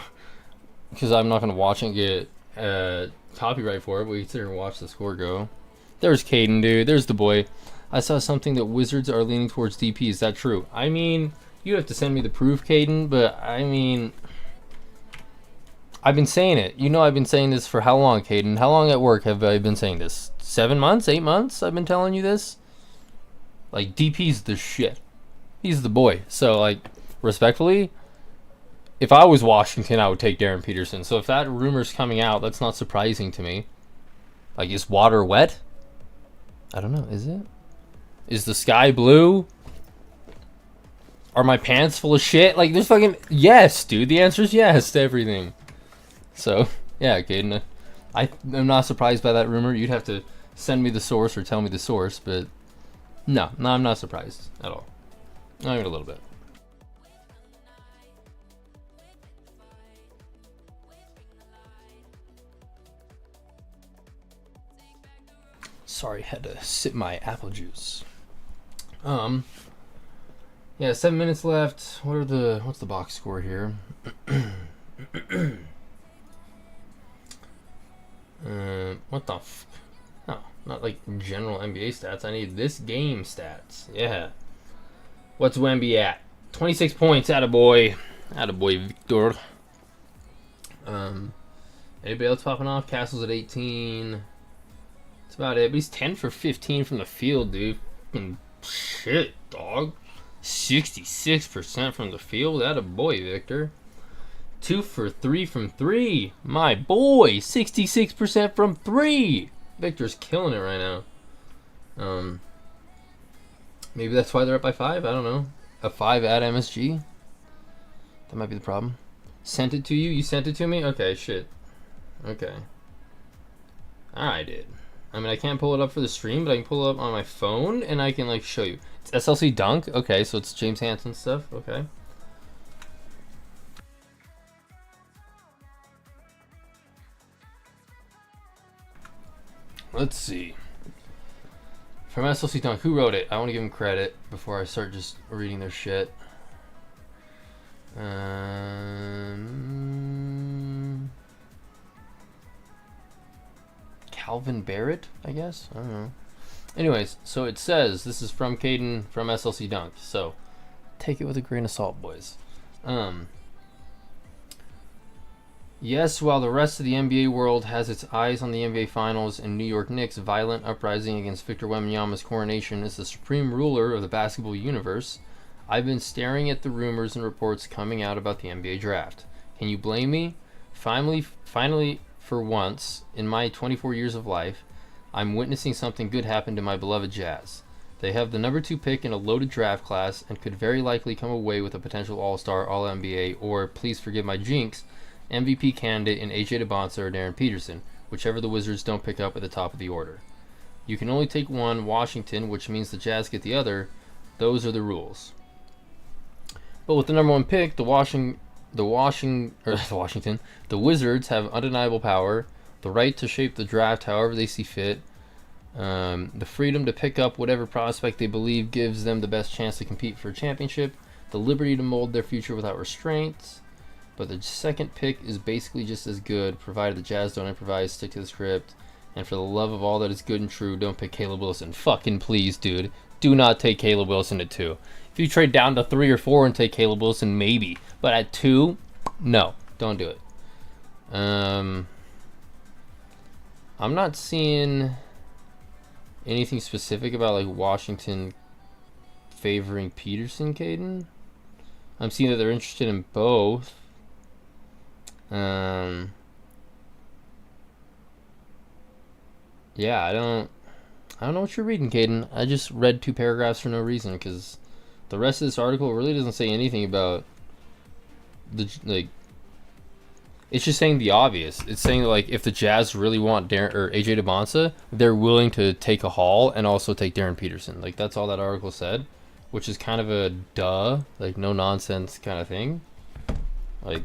because I'm not going to watch and get copyright for it, but we could sit here and watch the score go. There's Caden, dude. There's the boy. I saw something that Wizards are leaning towards DP. Is that true? I mean, you have to send me the proof, Caden, but I mean, I've been saying it. You know, I've been saying this for how long, Caden? How long at work have I been saying this? 7 months? 8 months? I've been telling you this? Like, DP's the shit. He's the boy. So, like, respectfully, if I was Washington, I would take Darren Peterson. So if that rumor's coming out, that's not surprising to me. Like, is water wet? I don't know. Is it? Is the sky blue? Are my pants full of shit? Like, there's fucking... Yes, dude. The answer is yes to everything. So, yeah, Caden. I'm not surprised by that rumor. You'd have to send me the source or tell me the source, but... No, I'm not surprised at all. Not even a little bit. Sorry, had to sip my apple juice. Yeah, 7 minutes left. What's the box score here? What the f... Oh, not like general NBA stats. I need this game stats. Yeah. What's Wemby at? 26 points. Attaboy. Attaboy, Victor. Anybody else popping off? Castle's at 18. That's about it. But he's 10 for 15 from the field, dude. Fucking shit, dog. 66% from the field. That a boy, Victor. 2 for 3 from 3. My boy, 66% from 3. Victor's killing it right now. Maybe that's why they're up by 5. I don't know. A 5 at MSG. That might be the problem. Sent it to you? You sent it to me? Okay, shit. Okay. I did. I mean, I can't pull it up for the stream, but I can pull it up on my phone, and I can, like, show you. It's SLC Dunk? Okay, so it's James Hansen stuff. Okay. Let's see. From SLC Dunk, who wrote it? I want to give him credit before I start just reading their shit. Calvin Barrett, I guess? I don't know. Anyways, so it says, this is from Caden from SLC Dunk. So, take it with a grain of salt, boys. Yes, while the rest of the NBA world has its eyes on the NBA Finals and New York Knicks' violent uprising against Victor Wembanyama's coronation as the supreme ruler of the basketball universe, I've been staring at the rumors and reports coming out about the NBA draft. Can you blame me? Finally, for once, in my 24 years of life, I'm witnessing something good happen to my beloved Jazz. They have the number 2 pick in a loaded draft class and could very likely come away with a potential All-Star, All-NBA, or, please forgive my jinx, MVP candidate in AJ DeBonsa or Darren Peterson, whichever the Wizards don't pick up at the top of the order. You can only take one, Washington, which means the Jazz get the other. Those are the rules. But with the number 1 pick, the Wizards have undeniable power, the right to shape the draft however they see fit, the freedom to pick up whatever prospect they believe gives them the best chance to compete for a championship, the liberty to mold their future without restraints. But the second pick is basically just as good, provided the Jazz don't improvise, stick to the script, and for the love of all that is good and true, don't pick Caleb Wilson. Fucking please, dude. Do not take Caleb Wilson at 2. If you trade down to 3 or 4 and take Caleb Wilson, maybe. But at 2, no. Don't do it. I'm not seeing anything specific about, like, Washington favoring Peterson, Caden. I'm seeing that they're interested in both. Yeah, I don't know what you're reading, Caden. I just read 2 paragraphs for no reason, because the rest of this article really doesn't say anything about the, like, it's just saying the obvious. It's saying that, like, if the Jazz really want Darren or AJ DeBonsa, they're willing to take a haul and also take Darren Peterson. Like, that's all that article said, which is kind of a duh, like, no nonsense kind of thing. Like,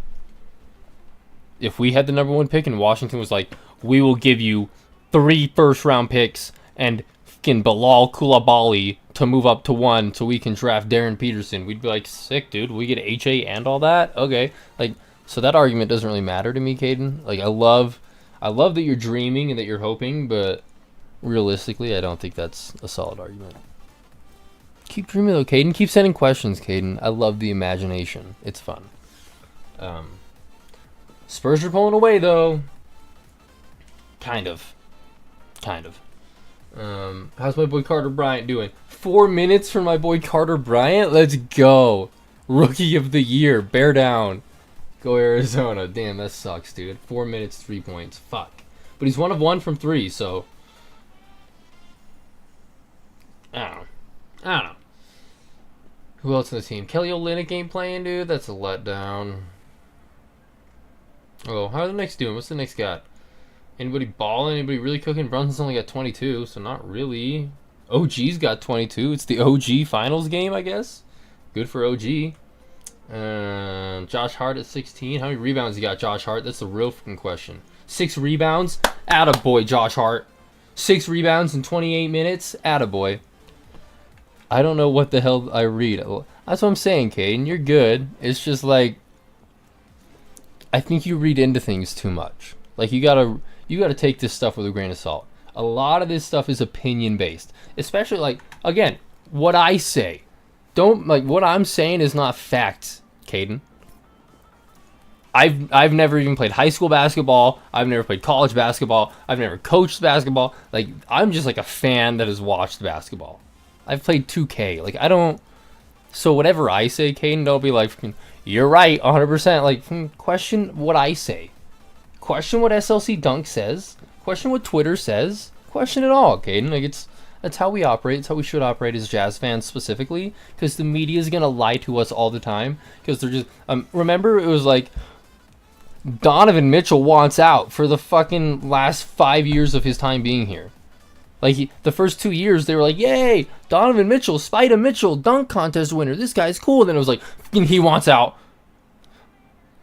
if we had the number 1 pick and Washington was like, we will give you 3 first-round picks and fucking Bilal Coulibaly to move up to 1 so we can draft Darren Peterson, we'd be like, sick, dude. We get HA and all that? Okay. Like, so that argument doesn't really matter to me, Caden. Like, I love that you're dreaming and that you're hoping, but realistically, I don't think that's a solid argument. Keep dreaming, though, Caden. Keep sending questions, Caden. I love the imagination. It's fun. Spurs are pulling away, though. Kind of. How's my boy Carter Bryant doing? 4 minutes for my boy Carter Bryant? Let's go. Rookie of the year. Bear down. Go Arizona. Damn, that sucks, dude. 4 minutes, 3 points. Fuck. But he's 1 of 1 from 3, so... I don't know. Who else on the team? Kelly Olynyk ain't playing, dude. That's a letdown. Oh, how are the Knicks doing? What's the Knicks got? Anybody balling? Anybody really cooking? Brunson's only got 22, so not really. OG's got 22. It's the OG finals game, I guess. Good for OG. Josh Hart at 16. How many rebounds you got, Josh Hart? That's the real fucking question. 6 rebounds? Attaboy, Josh Hart. 6 rebounds in 28 minutes? Attaboy. I don't know what the hell I read. That's what I'm saying, Caden. You're good. It's just like, I think you read into things too much. Like, you gotta take this stuff with a grain of salt. A lot of this stuff is opinion based, especially, like, again, what I say. Don't, like, what I'm saying is not facts, Caden. I've never even played high school basketball. I've never played college basketball. I've never coached basketball. Like, I'm just like a fan that has watched basketball. I've played 2K. Like, I don't. So whatever I say, Caden, they'll be like, you're right, 100%. Like, question what I say. Question what SLC Dunk says. Question what Twitter says. Question it all, Caden. Like, that's how we operate. It's how we should operate as Jazz fans specifically, because the media is gonna lie to us all the time. Because they're just remember, it was like Donovan Mitchell wants out for the fucking last 5 years of his time being here. Like, the first 2 years, they were like, yay, Donovan Mitchell, Spider Mitchell, dunk contest winner. This guy's cool. Then it was like, he wants out.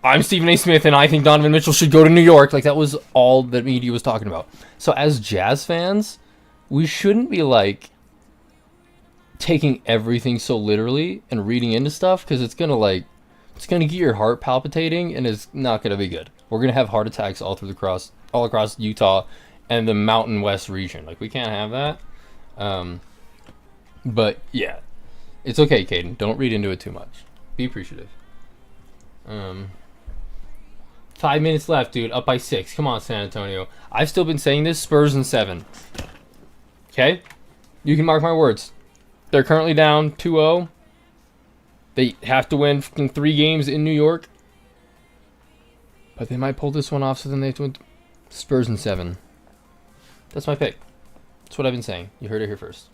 I'm Stephen A. Smith, and I think Donovan Mitchell should go to New York. Like, that was all the media was talking about. So, as Jazz fans, we shouldn't be, like, taking everything so literally and reading into stuff, because it's going to get your heart palpitating, and it's not going to be good. We're going to have heart attacks all across Utah and the Mountain West region. Like, we can't have that. But yeah, it's okay, Caden. Don't read into it too much. Be appreciative. 5 minutes left, dude. Up by 6. Come on, San Antonio. I've still been saying this. Spurs in 7. Okay? You can mark my words. They're currently down 2-0. They have to win 3 games in New York. But they might pull this one off, so then they have to win. Spurs in 7. That's my pick. That's what I've been saying. You heard it here first.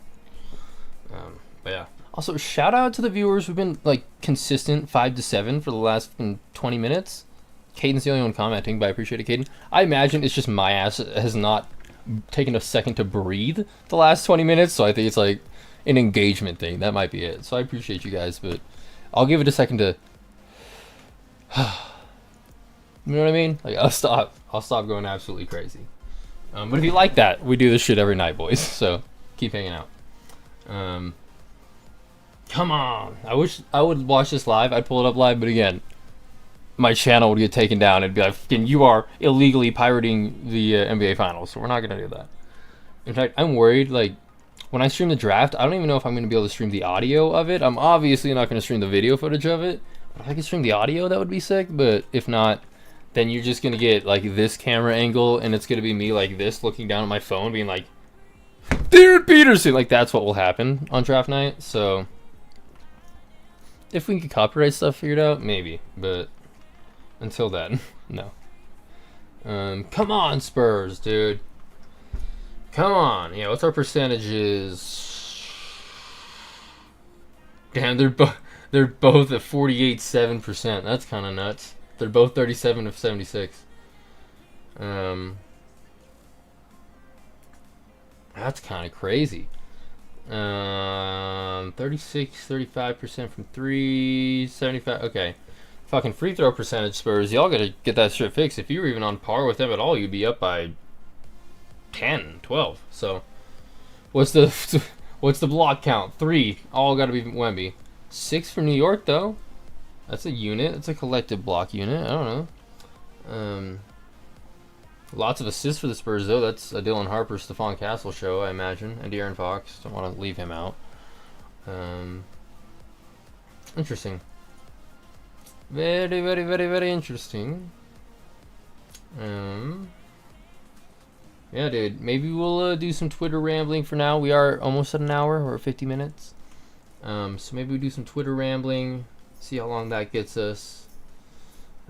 But yeah. Also, shout out to the viewers who've been like consistent 5 to 7 for the last 20 minutes. Caden's the only one commenting, but I appreciate it, Caden. I imagine it's just my ass has not taken a second to breathe the last 20 minutes, so I think it's like an engagement thing. That might be it. So I appreciate you guys, but I'll give it a second to. You know what I mean? Like, I'll stop going absolutely crazy. But if you like that, we do this shit every night, boys. So keep hanging out. Come on. I wish I would watch this live. I'd pull it up live, but again, my channel would get taken down. It'd be like, you are illegally pirating the NBA Finals. So we're not going to do that. In fact, I'm worried, like, when I stream the draft, I don't even know if I'm going to be able to stream the audio of it. I'm obviously not going to stream the video footage of it. If I could stream the audio, that would be sick. But if not, then you're just going to get, like, this camera angle, and it's going to be me like this, looking down at my phone, being like, Dude Peterson! Like, that's what will happen on draft night. So if we can get copyright stuff figured out, maybe. But until then, no. Come on, Spurs, dude. Come on. Yeah, what's our percentages? Damn, they're both at 48.7%. That's kind of nuts. They're both 37 of 76. That's kind of crazy. 36, 35% from 3, 75. Okay. Fucking free throw percentage, Spurs. Y'all gotta get that shit fixed. If you were even on par with them at all, you'd be up by 10, 12. So, what's the block count? 3. All gotta be Wemby. 6 for New York, though. That's a unit. It's a collective block unit. I don't know. Lots of assists for the Spurs, though. That's a Dylan Harper, Stephon Castle show, I imagine. And De'Aaron Fox. Don't want to leave him out. Interesting. Very, very, very, very interesting. Yeah, dude. Maybe we'll do some Twitter rambling for now. We are almost at an hour. We're at 50 minutes. So maybe we do some Twitter rambling. See how long that gets us.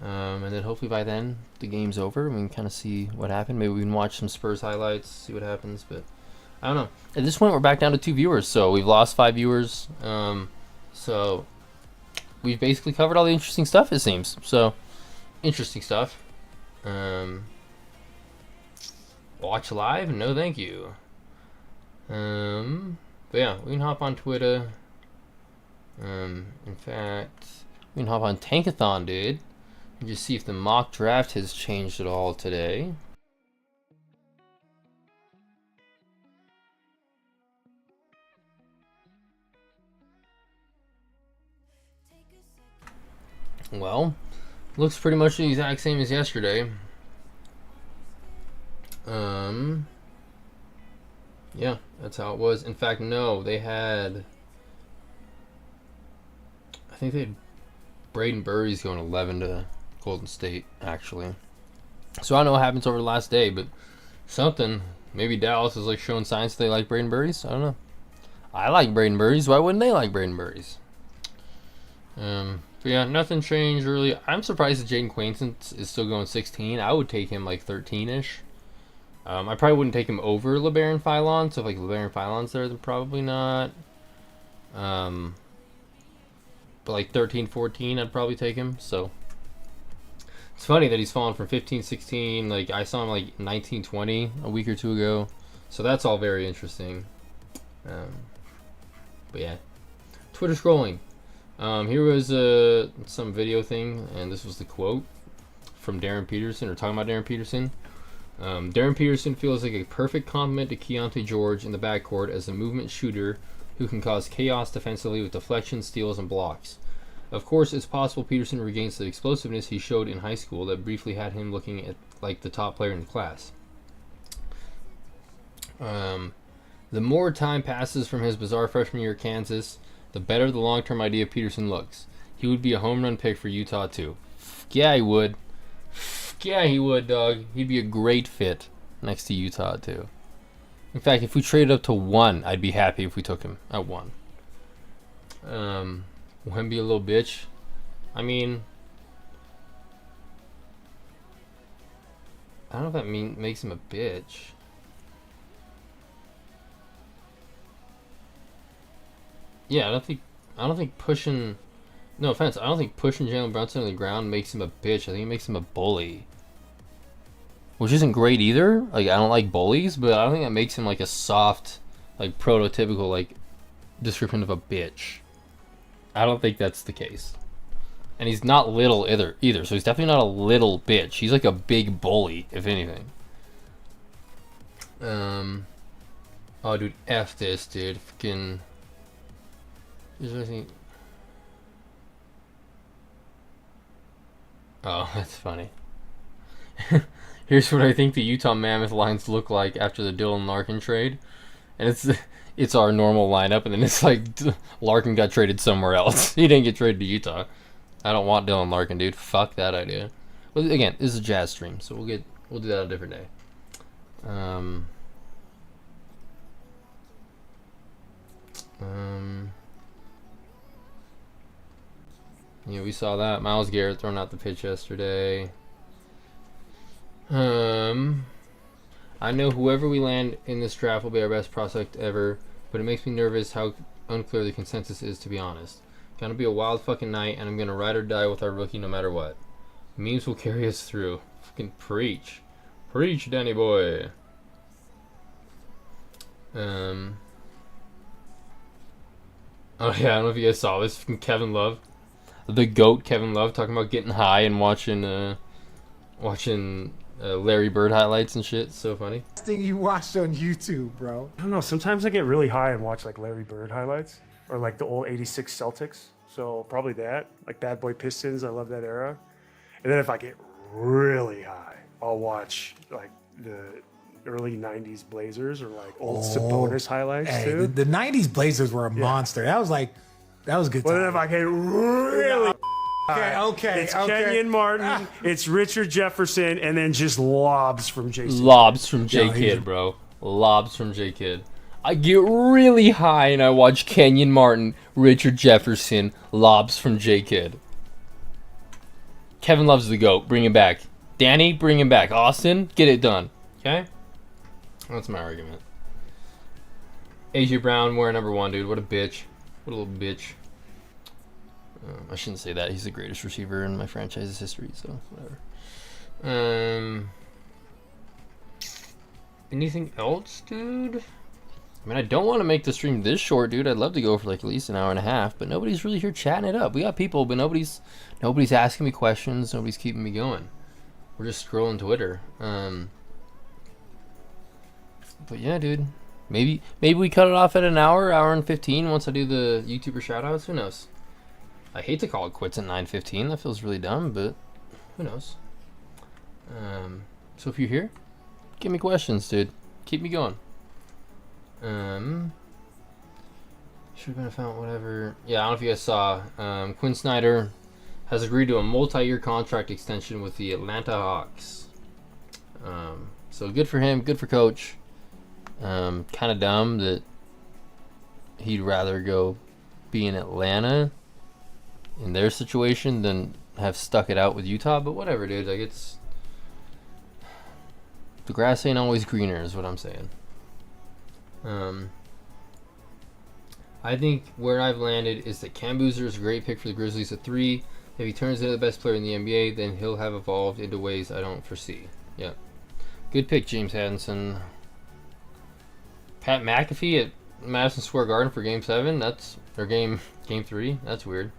And then hopefully by then the game's over. We can kind of see what happened. Maybe we can watch some Spurs highlights, see what happens. But I don't know. At this point, we're back down to 2 viewers. So we've lost 5 viewers. So we've basically covered all the interesting stuff, it seems. So interesting stuff. Watch live? No, thank you. But yeah, we can hop on Twitter. In fact, we can hop on Tankathon, dude, and just see if the mock draft has changed at all today. Well, looks pretty much the exact same as yesterday. Yeah, that's how it was. In fact, no, they had, I think they had Braden Burries going 11 to Golden State, actually. So I don't know what happens over the last day, but something. Maybe Dallas is like showing signs they like Braden Burries. I don't know. I like Braden Burries. Why wouldn't they like Braden Burries? But yeah, nothing changed really. I'm surprised that Jaden Quainton is still going 16. I would take him like 13-ish. I probably wouldn't take him over LeBaron Philon. So if like LeBaron Philon's there, then probably not. But like 13, 14, I'd probably take him. So it's funny that he's fallen from 15, 16. Like I saw him like 19, 20 a week or two ago. So that's all very interesting. But yeah, Twitter scrolling. Here was some video thing, and this was the quote from Darren Peterson, or talking about Darren Peterson. Darren Peterson feels like a perfect complement to Keontae George in the backcourt as a movement shooter who can cause chaos defensively with deflections, steals, and blocks. Of course, it's possible Peterson regains the explosiveness he showed in high school that briefly had him looking at like the top player in the class. The more time passes from his bizarre freshman year at Kansas, the better the long-term idea of Peterson looks. He would be a home run pick for Utah too. Yeah, he would. Yeah, he would, dog. He'd be a great fit next to Utah too. In fact, if we traded up to 1, I'd be happy if we took him at 1. Wemby a little bitch. I mean, I don't know if that makes him a bitch. Yeah, I don't think pushing. No offense, I don't think pushing Jalen Brunson to the ground makes him a bitch. I think it makes him a bully, which isn't great either. Like I don't like bullies, but I don't think that makes him like a soft, like prototypical like description of a bitch. I don't think that's the case. And he's not little either. So he's definitely not a little bitch. He's like a big bully, if anything. Oh, dude, F this, dude. Fucking. Is there anything? Oh, that's funny. Here's what I think the Utah Mammoth lines look like after the Dylan Larkin trade. And it's our normal lineup, and then it's like Larkin got traded somewhere else. He didn't get traded to Utah. I don't want Dylan Larkin, dude. Fuck that idea. Well, again, this is a Jazz stream, so we'll do that a different day. Yeah, we saw that. Myles Garrett throwing out the pitch yesterday. I know whoever we land in this draft will be our best prospect ever, but it makes me nervous how unclear the consensus is, to be honest. Gonna be a wild fucking night, and I'm gonna ride or die with our rookie no matter what. Memes will carry us through. Fucking preach. Preach, Danny boy. Oh yeah, I don't know if you guys saw this from Kevin Love. The GOAT Kevin Love talking about getting high and watching Larry Bird highlights and shit. So funny. Thing you watched on YouTube, bro. I don't know. Sometimes I get really high and watch like Larry Bird highlights or like the old '86 Celtics. So probably that, like Bad Boy Pistons. I love that era. And then if I get really high, I'll watch like the early '90s Blazers or like old Sabonis highlights too. The '90s Blazers were a monster. That was good. Well, then if I get really Okay. It's Kenyon Martin, it's Richard Jefferson, and then just lobs from Jason. Lobs from J Kidd, bro. Lobs from J Kidd. I get really high and I watch Kenyon Martin, Richard Jefferson, lobs from J Kidd. Kevin Love's the GOAT. Bring him back. Danny, bring him back. Austin, get it done. Okay? That's my argument. AJ Brown, wearing number 1, dude. What a bitch. What a little bitch. I shouldn't say that. He's the greatest receiver in my franchise's history, so whatever. Anything else, dude? I mean, I don't want to make the stream this short, dude. I'd love to go for like at least an hour and a half, but nobody's really here chatting it up. We got people, but nobody's asking me questions. Nobody's keeping me going. We're just scrolling Twitter. But yeah, dude. Maybe we cut it off at an hour and 15 once I do the YouTuber shoutouts. Who knows? I hate to call it quits at 9:15. That feels really dumb, but who knows? So if you're here, give me questions, dude. Keep me going. Should have been a fountain, whatever. Yeah, I don't know if you guys saw. Quinn Snyder has agreed to a multi-year contract extension with the Atlanta Hawks. So good for him. Good for Coach. Kind of dumb that he'd rather go be in Atlanta in their situation than have stuck it out with Utah. But whatever, dude. Like, it's the grass ain't always greener, is what I'm saying. I think where I've landed is that Cam Boozer is a great pick for the Grizzlies at 3. If he turns into the best player in the NBA, then he'll have evolved into ways I don't foresee. Yep. Good pick, James Haddison. Pat McAfee at Madison Square Garden for Game 7. That's or Game 3. That's weird.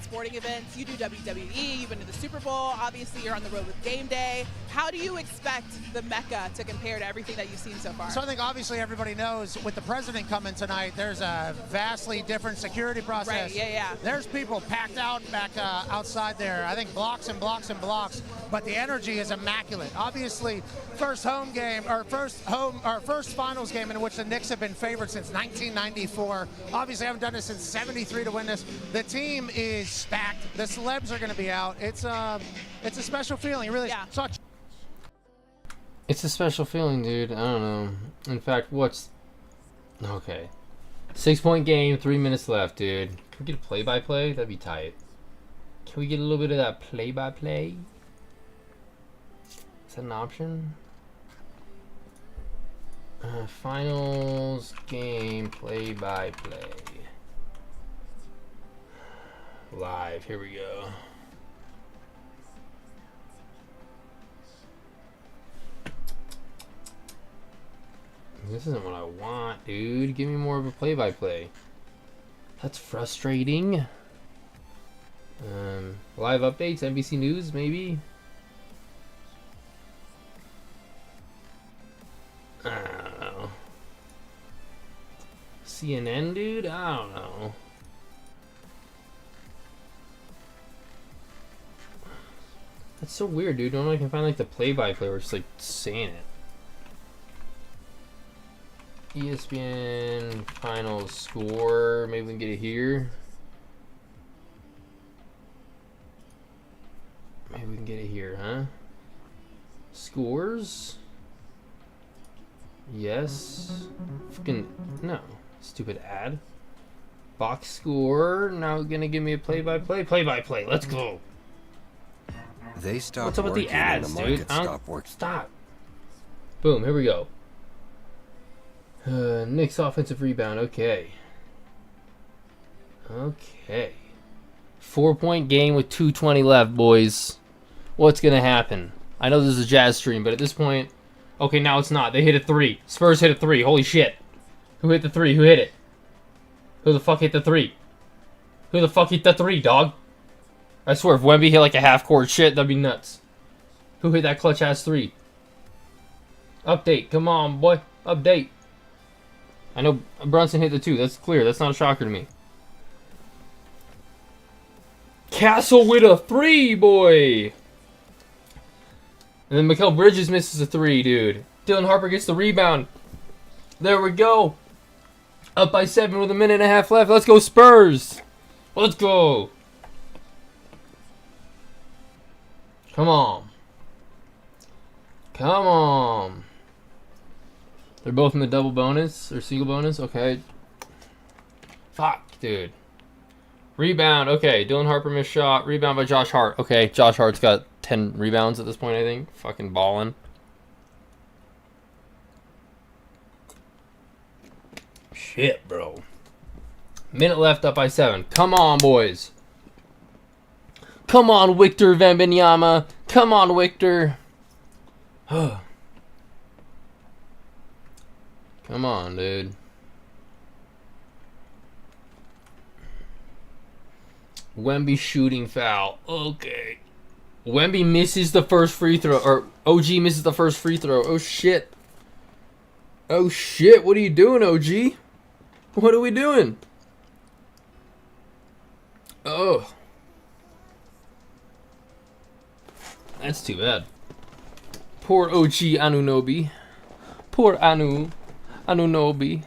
Sporting events, you do WWE, you've been to the Super Bowl, obviously you're on the road with Game Day. How do you expect the Mecca to compare to everything that you've seen so far? So I think obviously everybody knows with the president coming tonight, there's a vastly different security process. Right, yeah. There's people packed out back outside there. I think blocks and blocks and blocks, but the energy is immaculate. Obviously, first finals game in which the Knicks have been favored since 1994. Obviously, haven't done it since '73 to win this. The team is stacked. The celebs are going to be out. It's a special feeling. Really. Yeah. It's a special feeling, dude. I don't know. In fact, okay? 6-point game, 3 minutes left, dude. Can we get a play-by-play? That'd be tight. Can we get a little bit of that play-by-play? Is that an option? Finals game play-by-play. Live. Here we go. This isn't what I want, dude. Give me more of a play-by-play. That's frustrating. Live updates, NBC News, maybe? I don't know. CNN, dude? I don't know. That's so weird, dude. Normally I can find like the play-by-play where it's just like saying it. ESPN final score. Maybe we can get it here. Maybe we can get it here, huh? Scores? Yes. Fucking no. Stupid ad. Box score. Now gonna give me a play-by-play. Play-by-play. Let's go. They stopped. What's up with the ads, dude? Stop. Boom. Here we go. Knicks offensive rebound. Okay. 4-point game with 2:20 left, boys. What's gonna happen? I know this is a Jazz stream, but at this point, okay, now it's not. They hit a 3. Spurs hit a 3. Holy shit! Who hit the 3? Who hit it? Who the fuck hit the 3? Who the fuck hit the 3, dog? I swear, if Wemby hit like a half-court shit, that'd be nuts. Who hit that clutch-ass 3? Update. Come on, boy. Update. I know Brunson hit the 2. That's clear. That's not a shocker to me. Castle with a 3, boy. And then Mikal Bridges misses a 3, dude. Dylan Harper gets the rebound. There we go. Up by 7 with a minute and a half left. Let's go, Spurs. Let's go. Come on. Come on. They're both in the double bonus or single bonus. Okay. Fuck, dude. Rebound. Okay. Dylan Harper missed shot. Rebound by Josh Hart. Okay. Josh Hart's got 10 rebounds at this point, I think. Fucking balling. Shit, bro. Minute left, up by 7. Come on, boys. Come on, Victor Wembanyama. Come on, Victor. Come on, dude. Wemby shooting foul. Okay. Wemby misses the first free throw. Or OG misses the first free throw. Oh, shit. Oh, shit. What are you doing, OG? What are we doing? Oh. That's too bad. Poor OG Anunoby. Poor Anunoby.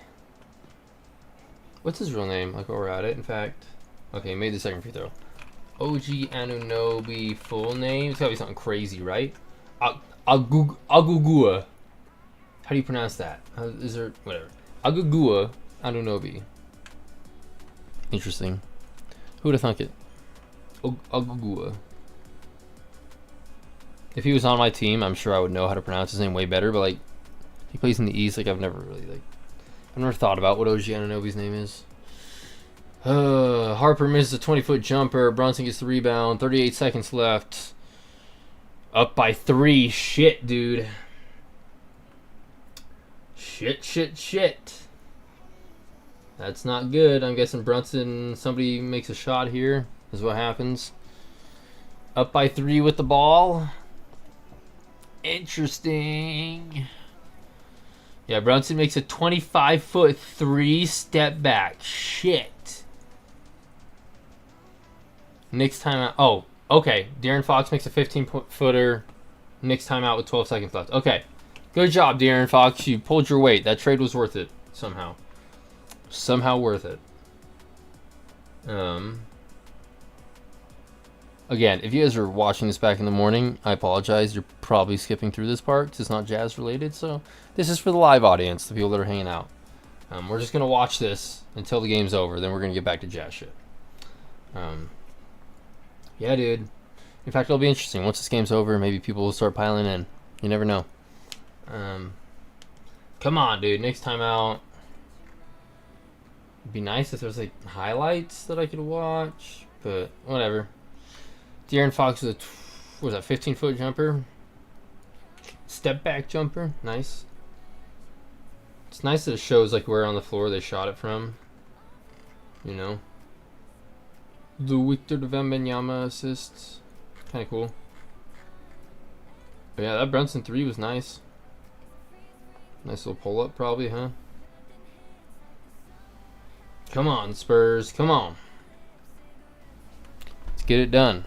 What's his real name? Like, while we're at it, in fact. Okay, made the second free throw. OG Anunoby full name. It's gotta be something crazy, right? Agugua. How do you pronounce that? Is there... Whatever. Agugua Anunoby. Interesting. Who'd have thunk it? Ogugua. If he was on my team, I'm sure I would know how to pronounce his name way better. But like, he plays in the East. Like I've never thought about what OG Anunoby's name is. Harper misses a 20-foot jumper. Brunson gets the rebound. 38 seconds left. Up by 3. Shit, dude. Shit. That's not good. I'm guessing Brunson, somebody makes a shot here. Is what happens. Up by 3 with the ball. Interesting. Yeah, Brunson makes a 25-foot 3-step back. Shit. Knicks timeout. Oh, okay. De'Aaron Fox makes a 15-footer. Knicks timeout with 12 seconds left. Okay. Good job, De'Aaron Fox. You pulled your weight. That trade was worth it somehow. Somehow worth it. Again, if you guys are watching this back in the morning, I apologize. You're probably skipping through this part because it's not Jazz related. So this is for the live audience, the people that are hanging out. We're just going to watch this until the game's over. Then we're going to get back to Jazz shit. Yeah, dude. In fact, it'll be interesting. Once this game's over, maybe people will start piling in. You never know. Come on, dude. Next time out. It'd be nice if there's like highlights that I could watch. But whatever. De'Aaron Fox with a, what was that, 15-foot jumper? Step back jumper. Nice. It's nice that it shows like where on the floor they shot it from. You know? The Victor Wembanyama assists. Kind of cool. But yeah, that Brunson 3 was nice. Nice little pull-up probably, huh? Come on, Spurs. Come on. Let's get it done.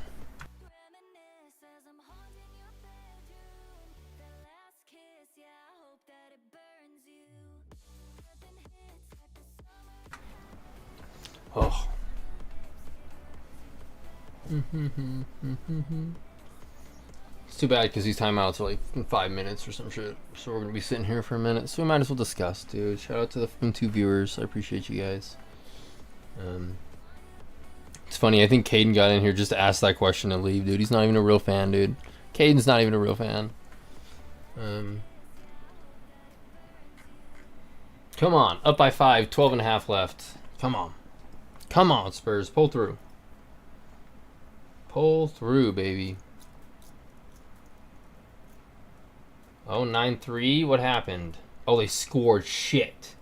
Oh. It's too bad because these timeouts are like in 5 minutes or some shit. So we're going to be sitting here for a minute. So we might as well discuss, dude. Shout out to the 2 viewers. I appreciate you guys. It's funny. I think Caden got in here just to ask that question and leave, dude. He's not even a real fan, dude. Caden's not even a real fan. Come on. Up by 5. 12 and a half left. Come on. Come on, Spurs. Pull through. Pull through, baby. Oh, 9-3. What happened? Oh, they scored. Shit.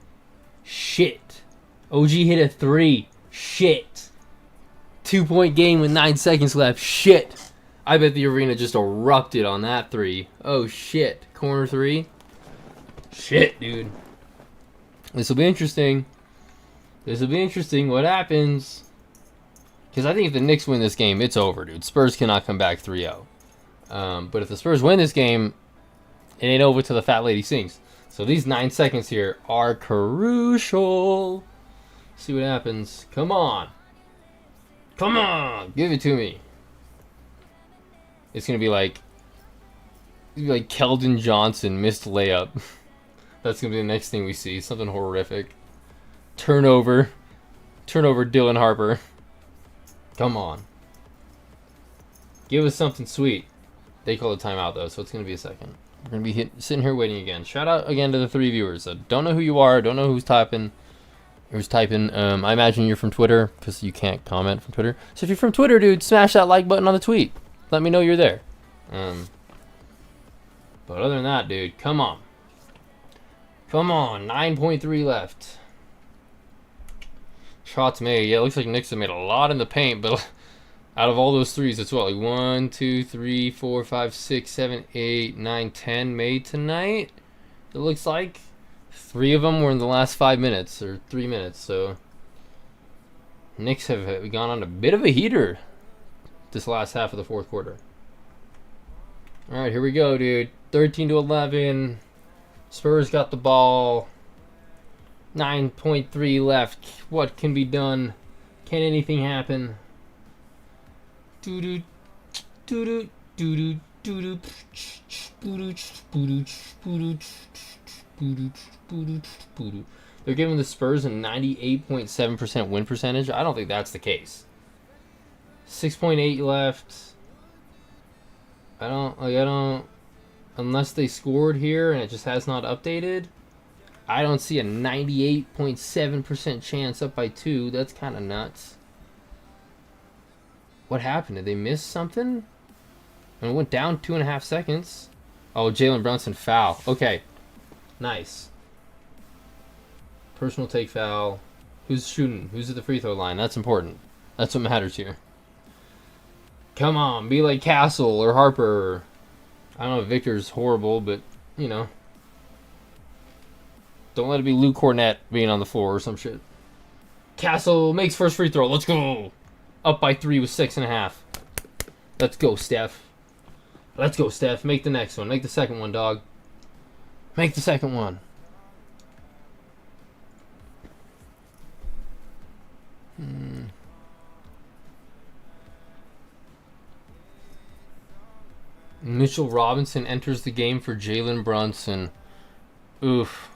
Shit. OG hit a 3. Shit. 2-point game with 9 seconds left. Shit. I bet the arena just erupted on that 3. Oh, shit. Corner 3. Shit, dude. This will be interesting. This will be interesting. What happens? Because I think if the Knicks win this game, it's over, dude. Spurs cannot come back 3-0. But if the Spurs win this game, it ain't over till the fat lady sings. So these 9 seconds here are crucial. See what happens. Come on. Come on. Give it to me. It's going to be like Keldon Johnson missed layup. That's going to be the next thing we see. Something horrific. Turnover. Dylan Harper. Come on. Give us something sweet. They call it timeout, though, so it's going to be a second. We're going to be sitting here waiting again. Shout out again to the 3 viewers. I don't know who you are. Don't know who's typing. I imagine you're from Twitter because you can't comment from Twitter. So if you're from Twitter, dude, smash that like button on the tweet. Let me know you're there. But other than that, dude, come on. Come on. 9.3 left. Shots made. Yeah, it looks like Knicks have made a lot in the paint, but out of all those threes, it's what, like 1, 2, 3, 4, 5, 6, 7, 8, 9, 10 made tonight. It looks like 3 of them were in the last 5 minutes or 3 minutes. So Knicks have gone on a bit of a heater this last half of the fourth quarter. All right, here we go, dude. 13-11. Spurs got the ball. 9.3 left. What can be done? Can anything happen? They're giving the Spurs a 98.7% win percentage. I don't think that's the case. 6.8 left. I don't, unless they scored here and it just has not updated, I don't see a 98.7% chance up by 2. That's kind of nuts. What happened? Did they miss something? And it went down 2.5 seconds. Oh, Jalen Brunson foul. Okay. Nice. Personal take foul. Who's shooting? Who's at the free throw line? That's important. That's what matters here. Come on, be like Castle or Harper. I don't know if Victor's horrible, but, you know. Don't let it be Luke Cornett being on the floor or some shit. Castle makes first free throw. Let's go. Up by 3 with 6.5. Let's go, Steph. Let's go, Steph. Make the next one. Make the second one, dog. Make the second one. Mitchell Robinson enters the game for Jalen Brunson. Oof.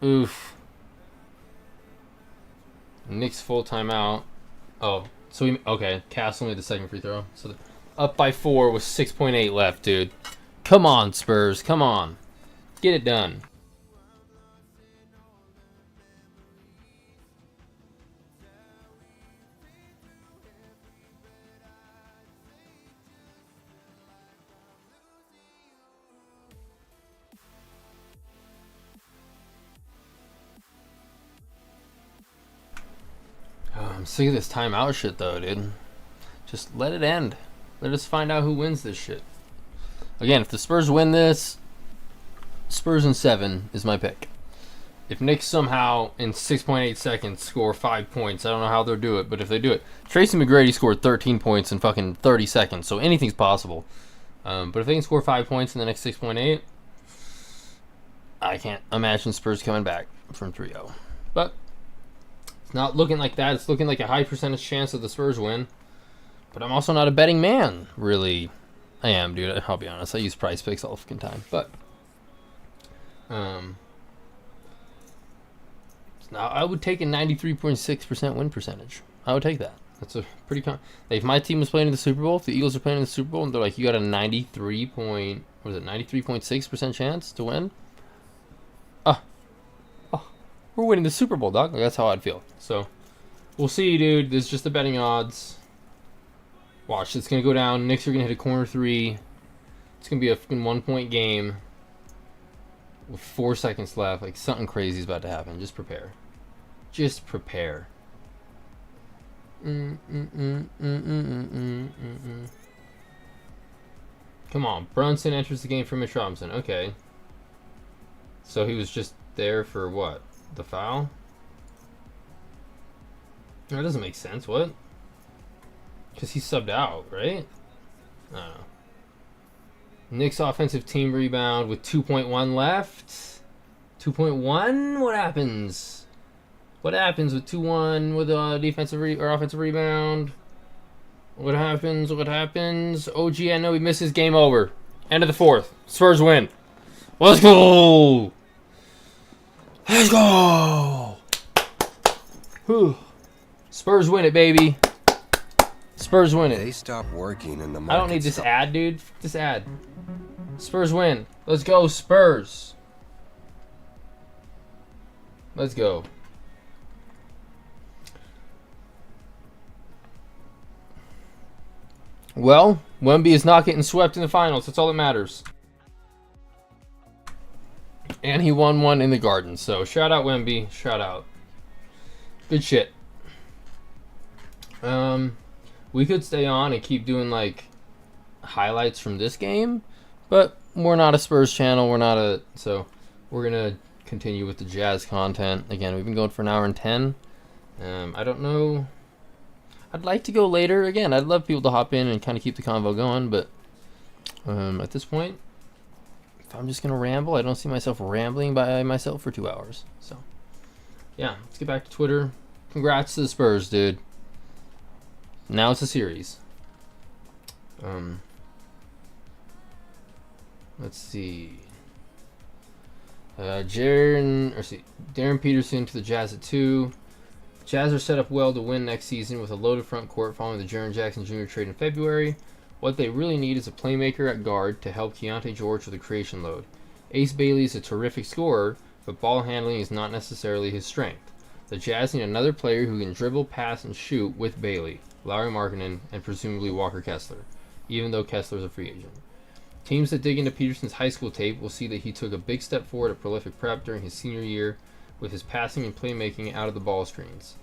Oof. Knicks full timeout. Oh, so okay. Castle made the second free throw. So up by 4 with 6.8 left, dude. Come on, Spurs. Come on. Get it done. I'm sick of this timeout shit, though, dude. Just let it end. Let us find out who wins this shit. Again, if the Spurs win this, Spurs in 7 is my pick. If Knicks somehow in 6.8 seconds score 5 points, I don't know how they'll do it, but if they do it, Tracy McGrady scored 13 points in fucking 30 seconds, so anything's possible. But if they can score 5 points in the next 6.8, I can't imagine Spurs coming back from 3-0. But it's not looking like that. It's looking like a high percentage chance of the Spurs win. But I'm also not a betting man, really. I am, dude. I'll be honest. I use Price Picks all the fucking time. But now I would take a 93.6% win percentage. I would take that. That's a pretty if my team was playing in the Super Bowl, if the Eagles are playing in the Super Bowl, and they're like, you got a 93.6% chance to win? We're winning the Super Bowl, dog. Like, that's how I'd feel. So, we'll see, dude. This is just the betting odds. Watch, it's going to go down. Knicks are going to hit a corner 3. It's going to be a fucking 1-point game with 4 seconds left. Like, something crazy is about to happen. Just prepare. Just prepare. Come on. Brunson enters the game for Mitch Robinson. Okay. So, he was just there for what? The foul? That doesn't make sense. What? Because he subbed out, right? I don't know. Knicks offensive team rebound with 2.1 left. 2.1? What happens? What happens with 2-1 with a defensive or offensive rebound? What happens? What happens? OG, I know he misses. Game over. End of the 4th. Spurs win. Let's go! Let's go! Whew. Spurs win it, baby. Spurs win it. They stop working in the market. I don't need this ad, dude. This ad. Spurs win. Let's go, Spurs. Let's go. Well, Wemby is not getting swept in the finals. That's all that matters. And he won one in the Garden. So, shout out Wemby. Shout out. Good shit. We could stay on and keep doing, like, highlights from this game. But we're not a Spurs channel. We're not a... So, we're going to continue with the Jazz content. Again, we've been going for an hour and 10. I don't know... I'd like to go later. Again, I'd love people to hop in and kind of keep the convo going. But at this point... If I'm just going to ramble, I don't see myself rambling by myself for 2 hours. So, yeah, let's get back to Twitter. Congrats to the Spurs, dude. Now it's a series. Let's see. Darren Peterson to the Jazz at 2. Jazz are set up well to win next season with a loaded front court following the Jaren Jackson Jr. trade in February. What they really need is a playmaker at guard to help Keontae George with the creation load. Ace Bailey is a terrific scorer, but ball handling is not necessarily his strength. The Jazz need another player who can dribble, pass, and shoot with Bailey, Lauri Markkanen, and presumably Walker Kessler, even though Kessler is a free agent. Teams that dig into Peterson's high school tape will see that he took a big step forward at prolific prep during his senior year with his passing and playmaking out of the ball screens.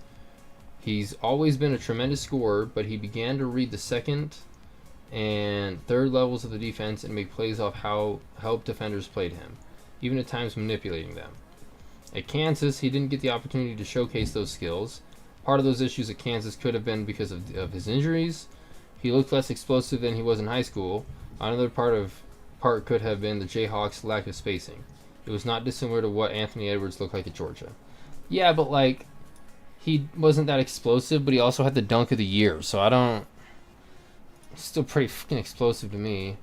He's always been a tremendous scorer, but he began to read the second and third levels of the defense and make plays off how help defenders played him, even at times manipulating them. At Kansas, he didn't get the opportunity to showcase those skills. Part of those issues at Kansas could have been because of his injuries. He looked less explosive than he was in high school. Another part could have been the Jayhawks' lack of spacing. It was not dissimilar to what Anthony Edwards looked like at Georgia. Yeah, but like, he wasn't that explosive, but he also had the dunk of the year, so I don't... Still pretty fucking explosive to me.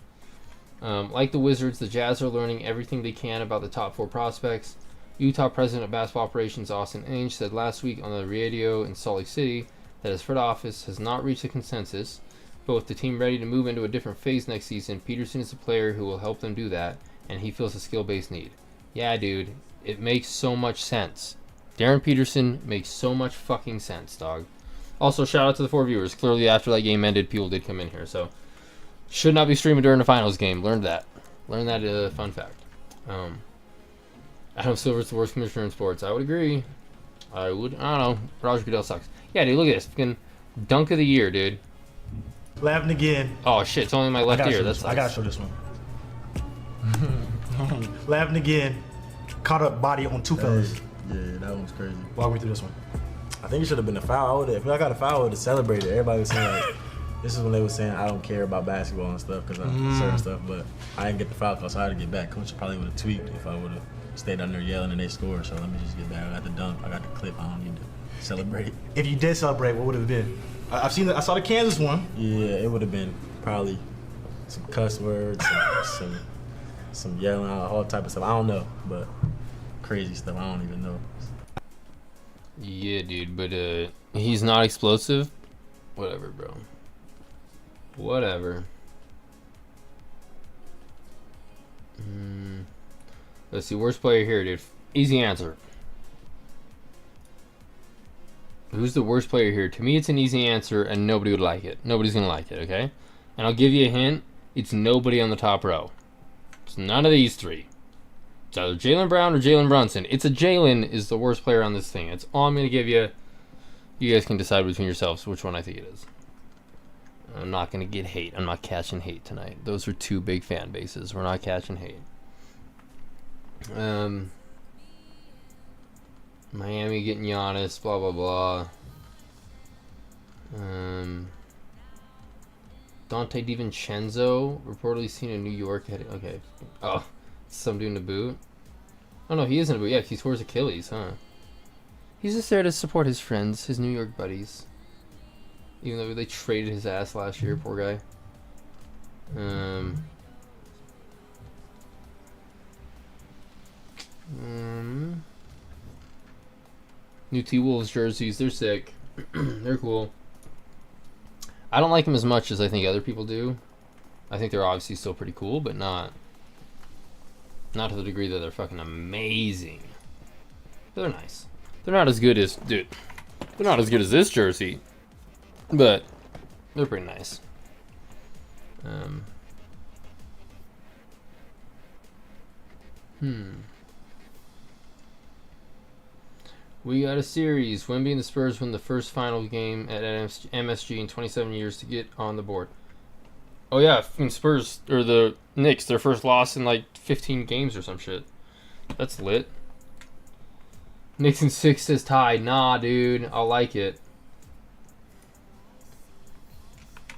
Like the Wizards, the Jazz are learning everything they can about the top 4 prospects. Utah President of Basketball Operations Austin Ainge said last week on the radio in Salt Lake City that his front office has not reached a consensus, but with the team ready to move into a different phase next season, Peterson is a player who will help them do that, and he feels a skill-based need. Yeah, dude, it makes so much sense. Darren Peterson makes so much fucking sense, dog. Also, shout out to the 4 viewers. Clearly, after that game ended, people did come in here, so should not be streaming during the finals game. Learned that. Learned that fun fact. Adam Silver's the worst commissioner in sports. I would agree. I don't know. Roger Goodell sucks. Yeah, dude, look at this. Fucking dunk of the year, dude. Laughing again. Oh, shit. It's only my left ear. That's I gotta show this one. Laughing again. Caught up body on 2 fellas. Yeah, that one's crazy. Walk me through this one. I think it should have been a foul. If I got a foul, I would have celebrated. Everybody was saying, like, this is when they were saying, I don't care about basketball and stuff because I'm certain stuff, but I didn't get the foul because I had to get back. Coach probably would have tweaked if I would have stayed under there yelling and they scored. So let me just get back. I got the dunk. I got the clip. I don't need to celebrate. If you did celebrate, what would it have been? I saw the Kansas one. Yeah, it would have been probably some cuss words, some yelling, all type of stuff. I don't know, but crazy stuff. I don't even know. Yeah, dude, but he's not explosive. Whatever, bro. Whatever. Let's see, worst player here, dude. Easy answer. Who's the worst player here? To me, it's an easy answer, and nobody would like it. Nobody's gonna like it, okay? And I'll give you a hint. It's nobody on the top row. It's none of these 3. It's either Jaylen Brown or Jalen Brunson. It's a Jalen is the worst player on this thing. It's all I'm going to give you. You guys can decide between yourselves which one I think it is. I'm not going to get hate. I'm not catching hate tonight. Those are 2 big fan bases. We're not catching hate. Miami getting Giannis, blah, blah, blah. Dante DiVincenzo, reportedly seen in New York. Okay. Oh. Some dude in a boot. Oh no, he is in a boot. Yeah, he tore his Achilles, huh? He's just there to support his friends, his New York buddies. Even though they traded his ass last year, poor guy. New T-Wolves jerseys, they're sick. They're cool. I don't like them as much as I think other people do. I think they're obviously still pretty cool, but not to the degree that they're fucking amazing. They're nice. They're not as good as... Dude. They're not as good as this jersey. But they're pretty nice. We got a series. Wemby and the Spurs win the first final game at MSG in 27 years to get on the board. Oh yeah, Spurs, or the Knicks, their first loss in like 15 games or some shit. That's lit. Knicks in 6 says tied. Nah, dude, I'll like it.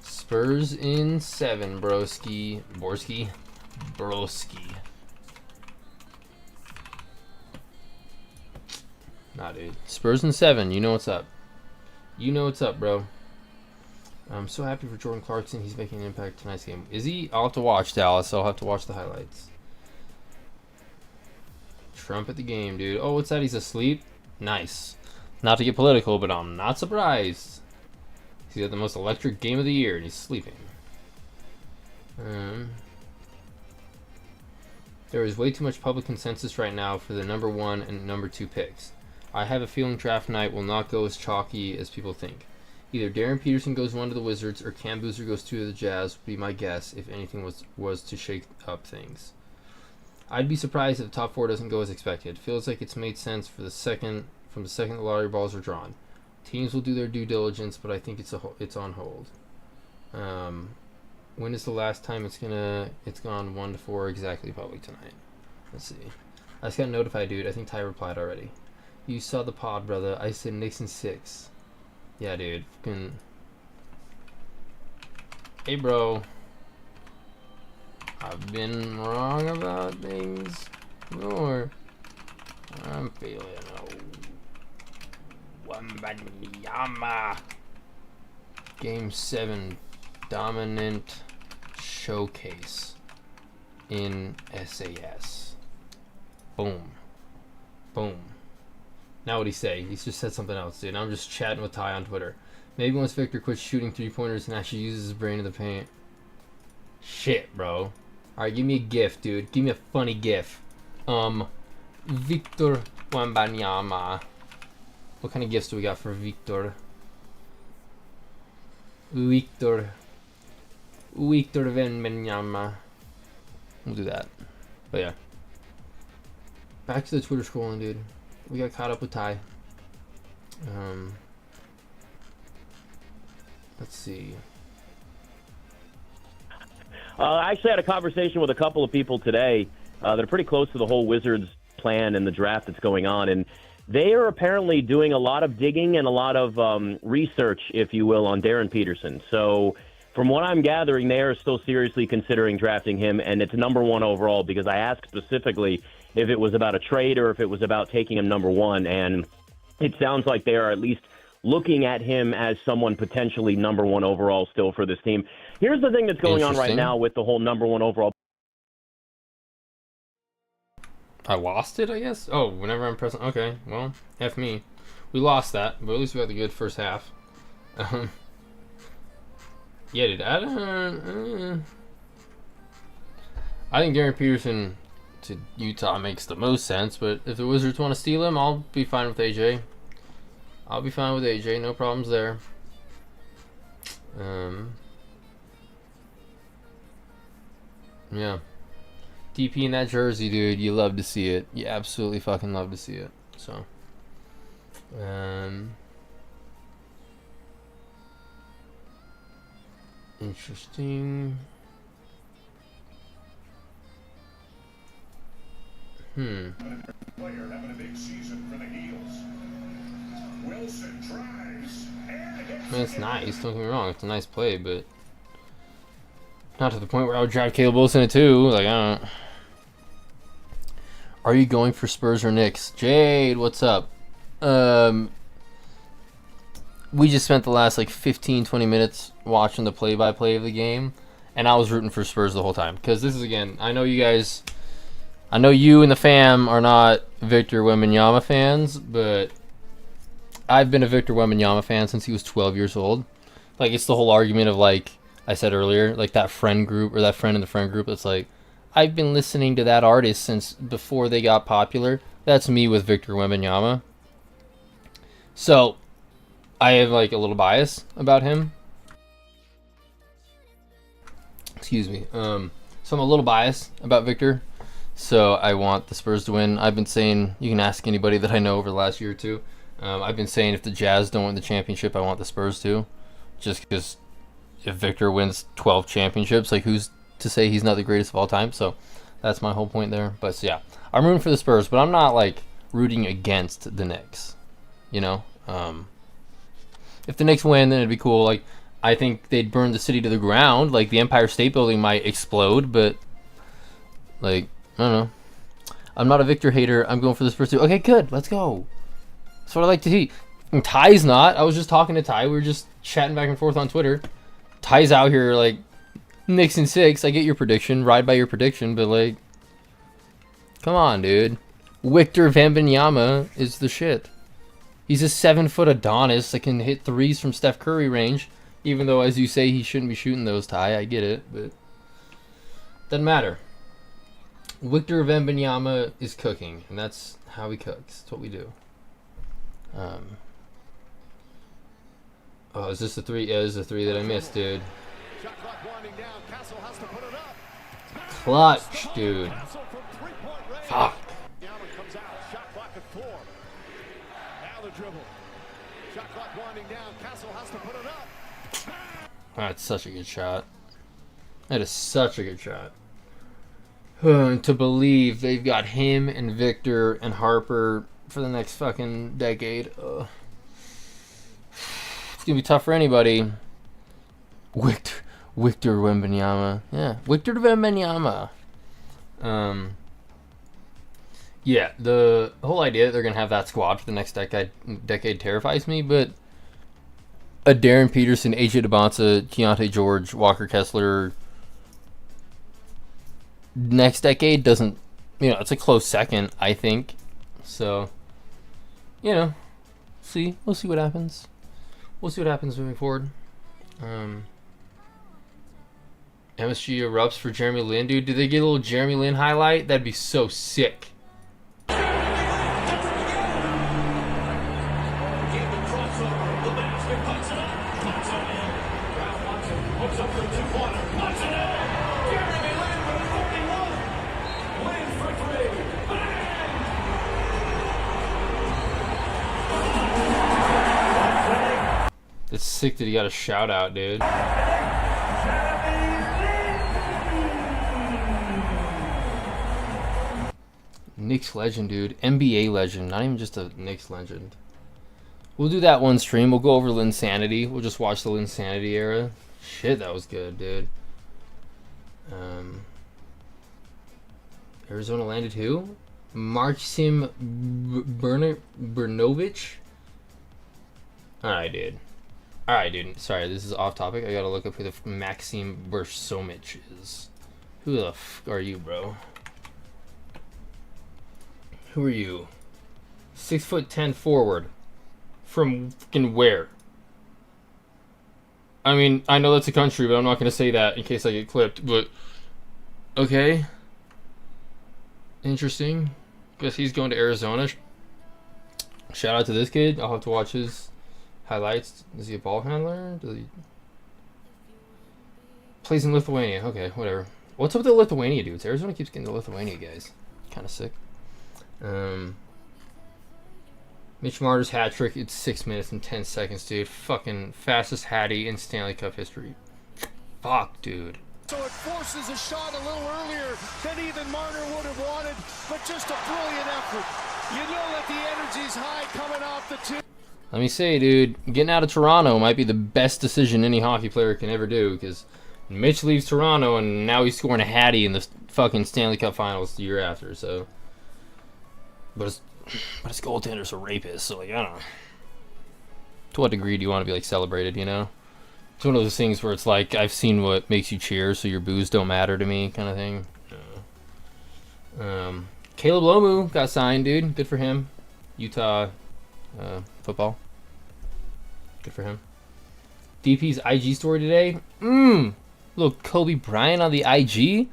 Spurs in 7, broski. Broski. Nah, dude. Spurs in 7, you know what's up. You know what's up, bro. I'm so happy for Jordan Clarkson. He's making an impact tonight's game. Is he? I'll have to watch, Dallas. I'll have to watch the highlights. Trump at the game, dude. Oh, what's that? He's asleep? Nice. Not to get political, but I'm not surprised. He's got the most electric game of the year, and he's sleeping. There is way too much public consensus right now for the number 1 and number 2 picks. I have a feeling draft night will not go as chalky as people think. Either Darren Peterson goes 1 to the Wizards or Cam Boozer goes 2 to the Jazz would be my guess if anything was to shake up things. I'd be surprised if the top 4 doesn't go as expected. Feels like it's made sense from the second the lottery balls are drawn. Teams will do their due diligence, but I think it's on hold. When is the last time it's gone 1 to 4 exactly public tonight? Let's see. I just got notified, dude. I think Ty replied already. You saw the pod, brother. I said Knicks in 6. Yeah, dude. Fucking. Hey, bro. I've been wrong about things more. I'm feeling Wembanyama. Game 7 dominant showcase in SAS. Boom. Boom. Now what'd he say? He just said something else, dude. I'm just chatting with Ty on Twitter. Maybe once Victor quits shooting 3-pointers and actually uses his brain in the paint. Shit, bro. Alright, give me a gif, dude. Give me a funny gif. Victor Wembanyama. What kind of gifts do we got for Victor? Victor Wembanyama. We'll do that. But yeah. Back to the Twitter scrolling, dude. We got caught up with Ty. Let's see. I actually had a conversation with a couple of people today that are pretty close to the whole Wizards plan and the draft that's going on, and they are apparently doing a lot of digging and a lot of research, if you will, on Darren Peterson. So from what I'm gathering, they are still seriously considering drafting him, and it's number 1 overall, because I asked specifically if it was about a trade or if it was about taking him number 1, and it sounds like they are at least looking at him as someone potentially number 1 overall still for this team. Here's the thing that's going on right now with the whole number 1 overall. I lost it, I guess? Oh, whenever I'm pressing... Okay, well, F me. We lost that, but at least we had the good first half. Yeah, dude, I think Darren Peterson to Utah makes the most sense, but if the Wizards want to steal him, I'll be fine with AJ. I'll be fine with AJ, no problems there. Yeah. DP in that jersey, dude, you love to see it. You absolutely fucking love to see it. So, interesting. Player having a big season for the Heels. Wilson drives and hits. I mean, it's nice, don't get me wrong, it's a nice play, but not to the point where I would draft Caleb Wilson at 2. Like, I don't. Are you going for Spurs or Knicks? Jade, what's up? We just spent the last like 15-20 minutes watching the play-by-play of the game, and I was rooting for Spurs the whole time. Because this is, again, I know you and the fam are not Victor Wembanyama fans, but I've been a Victor Wembanyama fan since he was 12 years old. Like, it's the whole argument of, like I said earlier, like that friend group or that friend in the friend group that's like, I've been listening to that artist since before they got popular. That's me with Victor Wembanyama. So, I have like a little bias about him. Excuse me. So I'm a little biased about Victor. So I want the Spurs to win. I've been saying, you can ask anybody that I know over the last year or two. I've been saying if the Jazz don't win the championship, I want the Spurs to. Just because if Victor wins 12 championships, like who's to say he's not the greatest of all time? So that's my whole point there. But so, yeah, I'm rooting for the Spurs, but I'm not like rooting against the Knicks. You know, if the Knicks win, then it'd be cool. Like, I think they'd burn the city to the ground. Like, the Empire State Building might explode, but like, I don't know. I'm not a Victor hater. I'm going for the Spurs too. Okay, good. Let's go. That's what I like to see. And Ty's not. I was just talking to Ty. We were just chatting back and forth on Twitter. Ty's out here like Knicks in 6. I get your prediction. Ride by your prediction, but like, come on, dude. Victor Wembanyama is the shit. He's a 7-foot Adonis that can hit threes from Steph Curry range. Even though, as you say, he shouldn't be shooting those, Ty. I get it, but doesn't matter. Victor Wembanyama is cooking, and that's how he cooks. That's what we do. Oh, is this the 3? Yeah, this is the 3 that I missed, dude. Clutch, dude. Fuck. That's such a good shot. That is such a good shot. To believe they've got him and Victor and Harper for the next fucking decade. It's gonna be tough for anybody. Victor Wembanyama. Yeah, Victor Wembanyama. Yeah, the whole idea that they're gonna have that squad for the next decade terrifies me, but a Darren Peterson, AJ DeBonsa, Keontae George, Walker Kessler next decade doesn't, it's a close second, I think. So, we'll see what happens. We'll see what happens moving forward. MSG erupts for Jeremy Lin, dude. Did they get a little Jeremy Lin highlight? That'd be so sick. It's sick that he got a shout out, dude. Knicks legend, dude. NBA legend, not even just a Knicks legend. We'll do that one stream. We'll go over Linsanity. We'll just watch the Linsanity era. Shit, that was good, dude. Arizona landed who? Maxim Brnovich? Alright, dude. Sorry, this is off topic. I gotta look up who the Maxim Bursomich is. Who the f are you, bro? Who are you? 6'10" forward. From fucking where? I mean, I know that's a country, but I'm not gonna say that in case I get clipped, but okay. Interesting. Guess he's going to Arizona. Shout out to this kid. I'll have to watch his highlights. Is he a ball handler? Does he plays in Lithuania? Okay, whatever. What's up with the Lithuania dudes? Arizona keeps getting the Lithuania guys. Kind of sick. Mitch Marner's hat trick. It's 6 minutes and 10 seconds, dude. Fucking fastest Hattie in Stanley Cup history. Fuck, dude. So it forces a shot a little earlier than even Marner would have wanted, but just a brilliant effort. You know that the energy's high coming off the two. Let me say, dude, getting out of Toronto might be the best decision any hockey player can ever do, because Mitch leaves Toronto and now he's scoring a Hattie in the fucking Stanley Cup Finals the year after. So, but his goaltender's a rapist, so like, I don't know. To what degree do you want to be like celebrated? It's one of those things where it's like, I've seen what makes you cheer, so your boos don't matter to me, kind of thing. Caleb Lomu got signed, dude. Good for him. Utah football. Good for him. DP's IG story today. Little Kobe Bryant on the IG.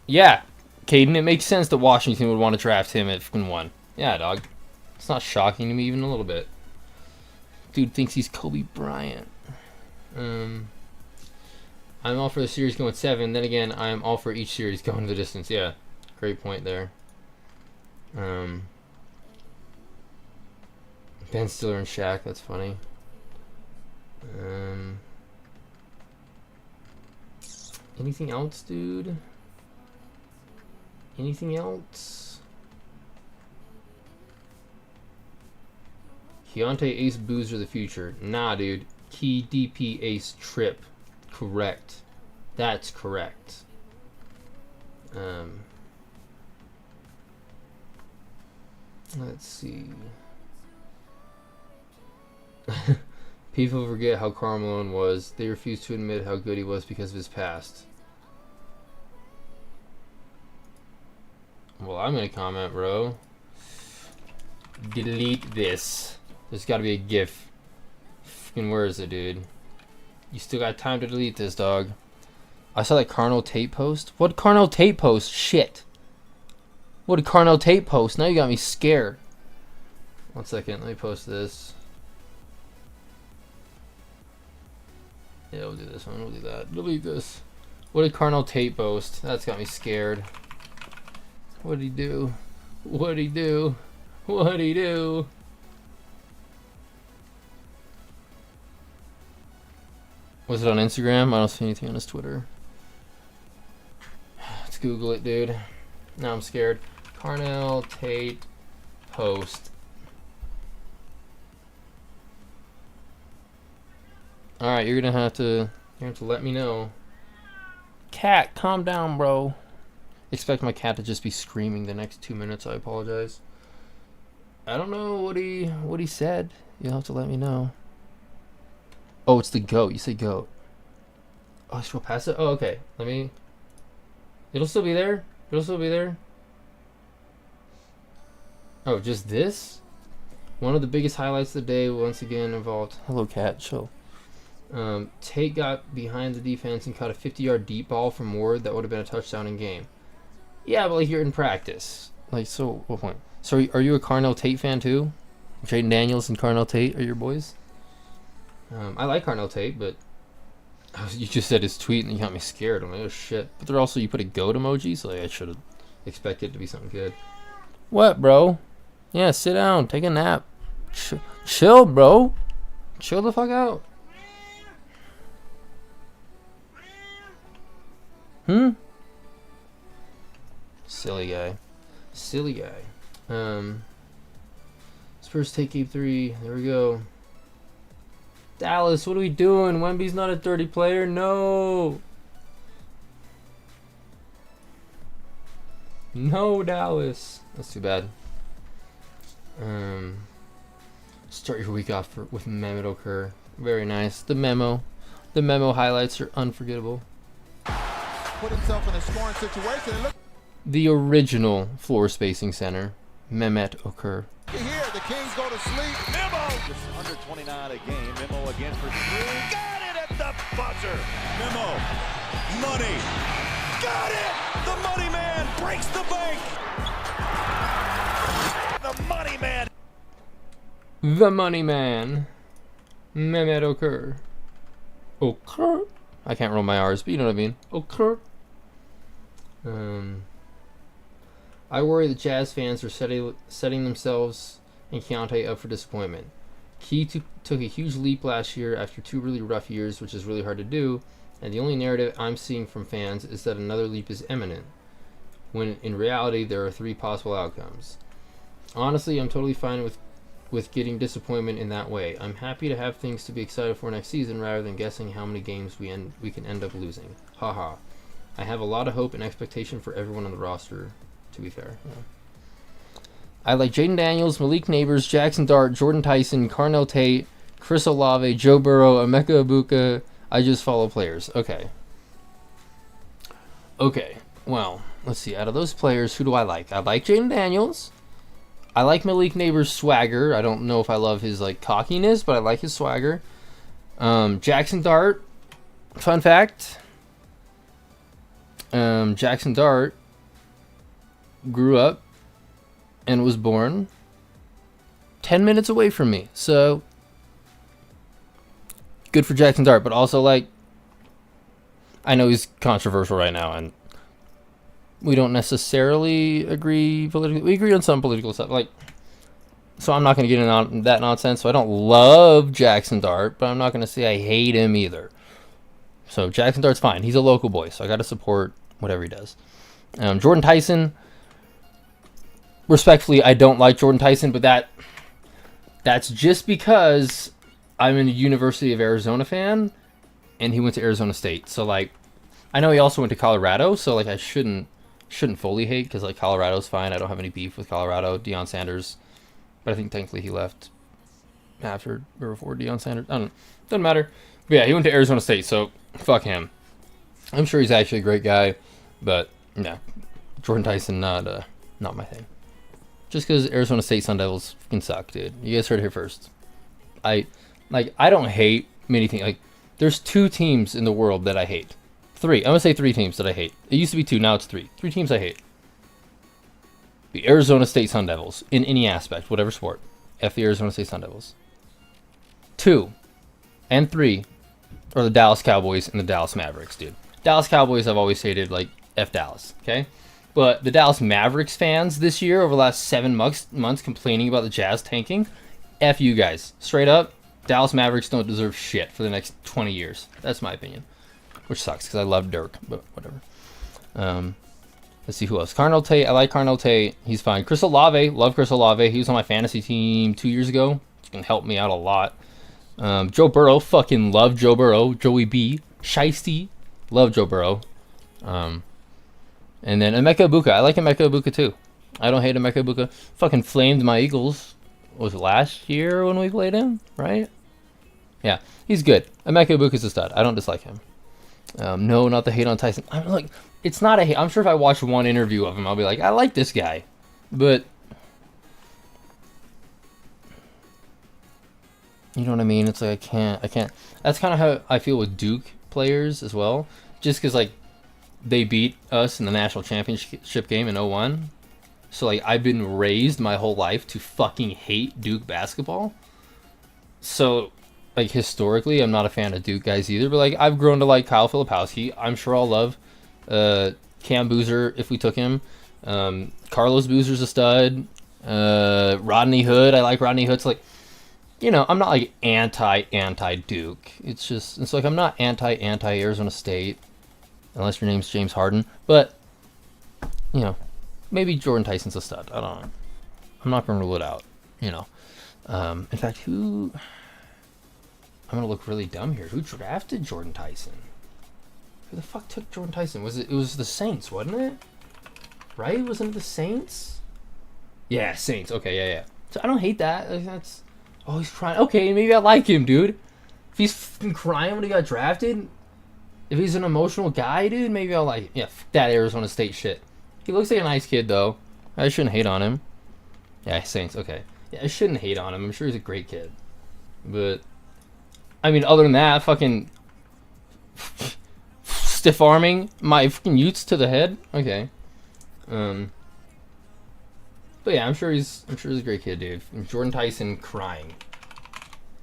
Yeah, Caden, it makes sense that Washington would want to draft him at 1. Yeah, dog. It's not shocking to me even a little bit. Dude thinks he's Kobe Bryant. I'm all for the series going 7. Then again, I'm all for each series going the distance. Yeah, great point there. Ben Stiller and Shaq. That's funny. Anything else, dude? Anything else? Keontae Ace Boozer the future. Nah, dude. Key DP Ace Trip. Correct. That's correct. Let's see. People forget how Karl Malone was. They refuse to admit how good he was because of his past. Well, I'm gonna comment, bro. Delete this. There's got to be a GIF. Fucking where is it, dude? You still got time to delete this, dog. I saw that Carnell Tate post. What Carnell Tate post? Shit. What did Carnell Tate post? Now you got me scared. 1 second. Let me post this. Yeah, we'll do this one. We'll do that. Delete this. What did Carnell Tate post? That's got me scared. What did he do? What did he do? What did he do? Was it on Instagram? I don't see anything on his Twitter. Let's Google it, dude. Now I'm scared. Carnell Tate post. Alright, you're gonna have to let me know. Cat, calm down, bro. Expect my cat to just be screaming the next 2 minutes. I apologize. I don't know what he said. You'll have to let me know. Oh, it's the goat. You say goat. Oh, I scroll past it? Oh, okay. Let me... It'll still be there? It'll still be there? Oh, just this? One of the biggest highlights of the day once again involved... Hello, cat. Chill. Tate got behind the defense and caught a 50-yard deep ball from Ward that would have been a touchdown in game. Yeah, but like you're in practice. Like, so, what point? So, are you a Carnell Tate fan too? Jaden Daniels and Carnell Tate are your boys? I like Carnell Tate, but you just said his tweet and you got me scared. I'm like, oh shit. But they're also, you put a goat emoji, so like, I should have expected it to be something good. What, bro? Yeah, sit down, take a nap. Chill, bro. Chill the fuck out. Silly guy. Silly guy. Spurs take game 3. There we go. Dallas, what are we doing? Wemby's not a dirty player. No. No, Dallas. That's too bad. Start your week off with Mehmet Okur. Very nice. The memo highlights are unforgettable. Put himself in a scoring situation and look. The original floor spacing center, Mehmet Okur. Here, the Kings go to sleep. Memo! Just under 29 a game. Memo again for 3. Got it at the buzzer. Memo. Money. Got it! The money man breaks the bank. The money man. The money man. Mehmet Okur. Okur? I can't roll my R's, but you know what I mean. Okur. I worry that Jazz fans are setting themselves and Keontae up for disappointment. Key took a huge leap last year after 2 really rough years, which is really hard to do, and the only narrative I'm seeing from fans is that another leap is imminent, when in reality there are 3 possible outcomes. Honestly, I'm totally fine with getting disappointment in that way. I'm happy to have things to be excited for next season rather than guessing how many games we can end up losing. Haha. I have a lot of hope and expectation for everyone on the roster, to be fair. Yeah. I like Jaden Daniels, Malik Neighbors, Jackson Dart, Jordan Tyson, Carnell Tate, Chris Olave, Joe Burrow, Emeka Ibuka. I just follow players. Okay. Okay. Well, let's see. Out of those players, who do I like? I like Jaden Daniels. I like Malik Neighbors' swagger. I don't know if I love his like cockiness, but I like his swagger. Jackson Dart. Fun fact. Jackson Dart grew up and was born 10 minutes away from me. So, good for Jackson Dart. But also, like, I know he's controversial right now, and we don't necessarily agree politically. We agree on some political stuff. Like, so I'm not going to get into that nonsense. So I don't love Jackson Dart, but I'm not going to say I hate him either. So Jackson Dart's fine. He's a local boy, so I got to support whatever he does. Jordan Tyson. Respectfully, I don't like Jordan Tyson, but that's just because I'm a University of Arizona fan, and he went to Arizona State. So, like, I know he also went to Colorado, so, like, I shouldn't fully hate, because, like, Colorado's fine. I don't have any beef with Colorado. Deion Sanders, but I think, thankfully, he left after or before Deion Sanders. I don't know. Doesn't matter. But, yeah, he went to Arizona State, so fuck him. I'm sure he's actually a great guy, but, yeah, Jordan Tyson, not my thing. Just because Arizona State Sun Devils fucking suck, dude. You guys heard it here first. I don't hate many things. Like, there's 2 teams in the world that I hate. 3. I'm gonna say 3 teams that I hate. It used to be 2, now it's 3. 3 teams I hate. The Arizona State Sun Devils in any aspect, whatever sport. F the Arizona State Sun Devils. 2 and 3 are the Dallas Cowboys and the Dallas Mavericks, dude. Dallas Cowboys I've always hated, like, F Dallas, okay? But the Dallas Mavericks fans this year, over the last 7 months complaining about the Jazz tanking, F you guys. Straight up, Dallas Mavericks don't deserve shit for the next 20 years. That's my opinion. Which sucks, because I love Dirk, but whatever. Let's see who else. Carnell Tate, I like Carnell Tate. He's fine. Chris Olave, love Chris Olave. He was on my fantasy team 2 years ago. He can help me out a lot. Joe Burrow, fucking love Joe Burrow. Joey B. Shiesty, love Joe Burrow. And then Emeka Ibuka. I like Emeka Ibuka too. I don't hate Emeka Ibuka. Fucking flamed my Eagles. Was it last year when we played him? Right? Yeah, he's good. Emeka Ibuka's a stud. I don't dislike him. No, not the hate on Tyson. I'm like, it's not a hate. I'm sure if I watch one interview of him, I'll be like, I like this guy. But you know what I mean? It's like I can't. That's kind of how I feel with Duke players as well. Just because, like, they beat us in the national championship game in 01. So, like, I've been raised my whole life to fucking hate Duke basketball. So, like, historically, I'm not a fan of Duke guys either. But, like, I've grown to like Kyle Filipowski. I'm sure I'll love Cam Boozer if we took him. Carlos Boozer's a stud. Rodney Hood. I like Rodney Hood. So, like, you know, I'm not, like, anti-Duke. It's like I'm not anti-Arizona State. Unless your name's James Harden. But, you know, maybe Jordan Tyson's a stud. I don't know. I'm not going to rule it out, you know. In fact, I'm going to look really dumb here. Who drafted Jordan Tyson? Who the fuck took Jordan Tyson? It was the Saints, wasn't it? Right? Wasn't it the Saints? Yeah, Saints. Okay, yeah. So I don't hate that. That's... Oh, he's crying. Okay, maybe I like him, dude. If he's fucking crying when he got drafted... If he's an emotional guy, dude, maybe I'll like... Yeah, fuck that Arizona State shit. He looks like a nice kid, though. I shouldn't hate on him. Yeah, Saints, okay. Yeah, I shouldn't hate on him. I'm sure he's a great kid. But... I mean, other than that, fucking... stiff-arming my fucking Utes to the head? Okay. But yeah, I'm sure he's a great kid, dude. Jordan Tyson crying.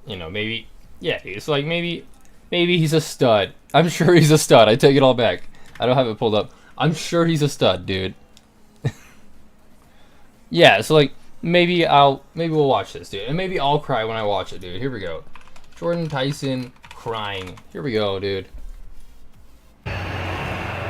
You know, maybe... Yeah, it's like maybe he's a stud. I'm sure he's a stud. I take it all back. I don't have it pulled up. I'm sure he's a stud, dude. Yeah, so like maybe we'll watch this, dude. And maybe I'll cry when I watch it, dude. Here we go. Jordan Tyson crying. Here we go, dude.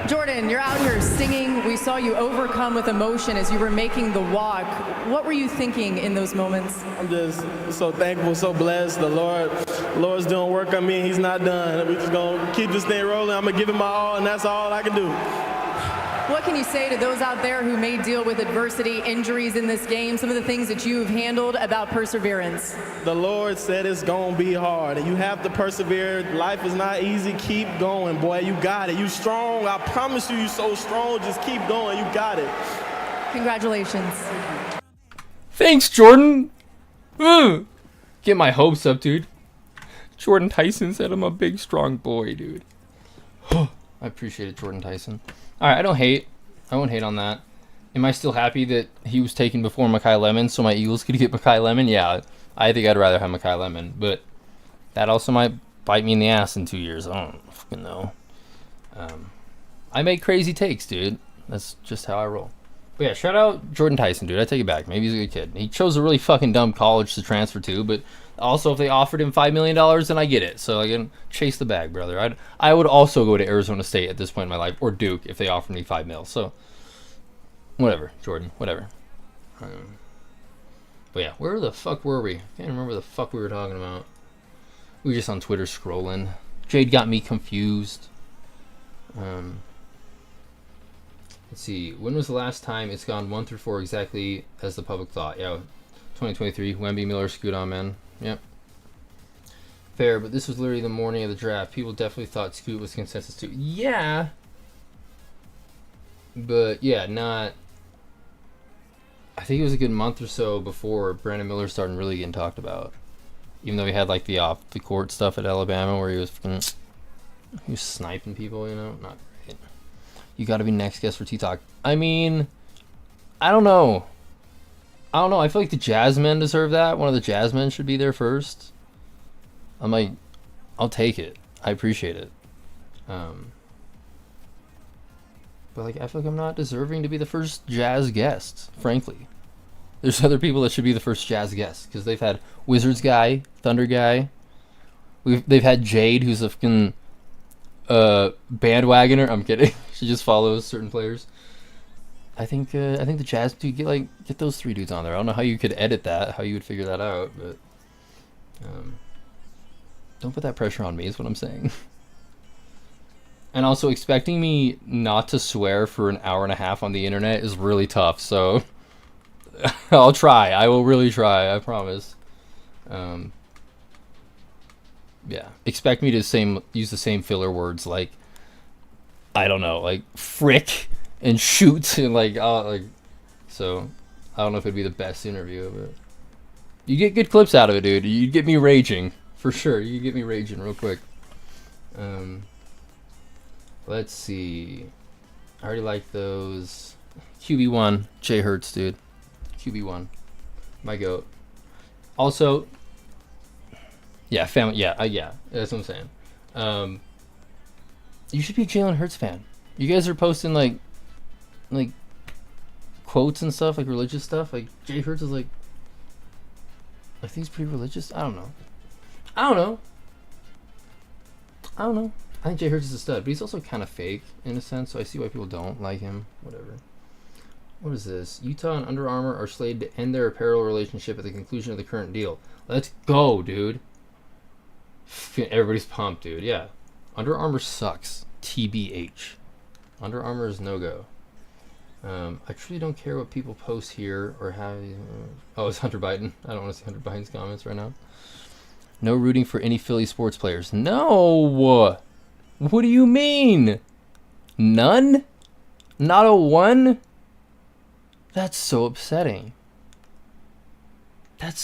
Jordan, you're out here singing. We saw you overcome with emotion as you were making the walk. What were you thinking in those moments? I'm just so thankful, so blessed. The Lord's doing work on me. He's not done. We're just going to keep this thing rolling. I'm going to give it my all, and that's all I can do. What can you say to those out there who may deal with adversity, injuries in this game, some of the things that you've handled about perseverance? The Lord said it's going to be hard, and you have to persevere. Life is not easy. Keep going, boy. You got it. You strong. I promise you, you're so strong. Just keep going. You got it. Congratulations. Thanks, Jordan. Get my hopes up, dude. Jordan Tyson said I'm a big, strong boy, dude. I appreciate it, Jordan Tyson. Alright, I don't hate. I won't hate on that. Am I still happy that he was taken before Mekhi Lemon so my Eagles could get Mekhi Lemon? Yeah, I think I'd rather have Mekhi Lemon. But that also might bite me in the ass in 2 years. I don't fucking know. I make crazy takes, dude. That's just how I roll. But yeah, shout out Jordan Tyson, dude. I take it back. Maybe he's a good kid. He chose a really fucking dumb college to transfer to, but also if they offered him $5 million, then I get it. So I can chase the bag, brother. I would also go to Arizona State at this point in my life, or Duke if they offered me $5 million. So whatever, Jordan, whatever. But yeah, where the fuck were we? I can't remember the fuck we were talking about. We were just on Twitter scrolling. Jade got me confused. Let's see. When was the last time it's gone 1 through 4 exactly as the public thought? Yeah, 2023. Wemby, Miller, Scoot on, man. Yep. Fair, but this was literally the morning of the draft. People definitely thought Scoot was consensus too. Yeah. But yeah, not. I think it was a good month or so before Brandon Miller started really getting talked about. Even though he had like the off the court stuff at Alabama where he was sniping people, you know, not great. You got to be next guest for T-Talk. I mean, I don't know. I feel like the Jazzmen deserve that. One of the Jazzmen should be there first. I'm like, I'll take it. I appreciate it. But like, I feel like I'm not deserving to be the first Jazz guest, frankly. There's other people that should be the first Jazz guest because they've had Wizards guy, Thunder guy. They've had Jade, who's a fucking bandwagoner. I'm kidding. She just follows certain players. I think the Jazz dude get those 3 dudes on there. I don't know how you could edit that, how you would figure that out, but don't put that pressure on me is what I'm saying. And also expecting me not to swear for an hour and a half on the internet is really tough. So I'll try. I will really try. I promise. Yeah. Expect me to use the same filler words like, I don't know, like frick and shoot and so I don't know if it'd be the best interview, but you get good clips out of it, dude. You'd get me raging for sure. You get me raging real quick. Let's see. I already like those. QB1, Jay Hurts, dude. QB1, my goat. Also, yeah, family. Yeah, that's what I'm saying. You should be a Jalen Hurts fan. You guys are posting like quotes and stuff, like religious stuff. Like Jay Hurts is like, I think he's pretty religious. I don't know. I think Jay Hurts is a stud, but he's also kind of fake in a sense, so I see why people don't like him. Whatever. What is this? Utah and Under Armour are slated to end their apparel relationship at the conclusion of the current deal. Let's go, dude. Everybody's pumped, dude. Yeah. Under Armour sucks. TBH. Under Armour is no-go. I truly don't care what people post here or have... oh, it's Hunter Biden. I don't want to see Hunter Biden's comments right now. No rooting for any Philly sports players. No! What do you mean? None? Not a one? That's so upsetting. Have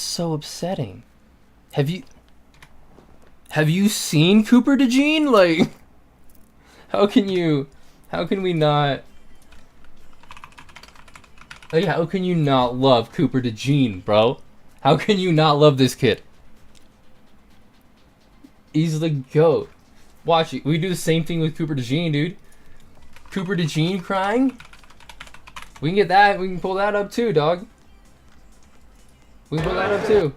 you seen Cooper DeJean? Like, how can we not... like, how can you not love Cooper DeJean, bro? How can you not love this kid? He's the GOAT. Watch it. We do the same thing with Cooper DeJean, dude. Cooper DeJean crying. We can get that. We can pull that up too, dog. We can pull that up too.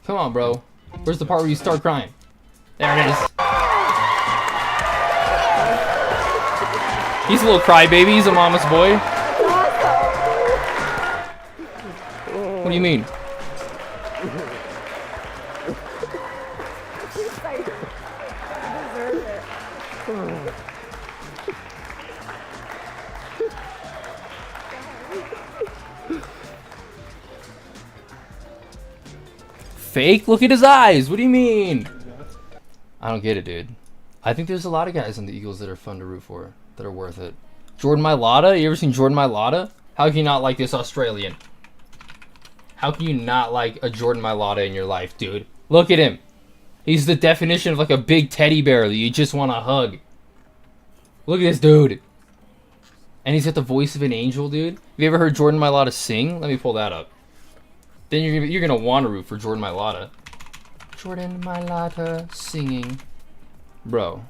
Come on, bro. Where's the part where you start crying? There it is. He's a little crybaby. He's a mama's boy. What do you mean? Fake? Look at his eyes. What do you mean? I don't get it, dude. I think there's a lot of guys on the Eagles that are fun to root for, that are worth it. Jordan Mailata? You ever seen Jordan Mailata? How can you not like this Australian? How can you not like a Jordan Mailata in your life, dude? Look at him. He's the definition of like a big teddy bear that you just want to hug. Look at this dude. And he's got the voice of an angel, dude. Have you ever heard Jordan Mailata sing? Let me pull that up. Then you're gonna want to root for Jordan Mailata. Jordan Mailata singing. Bro.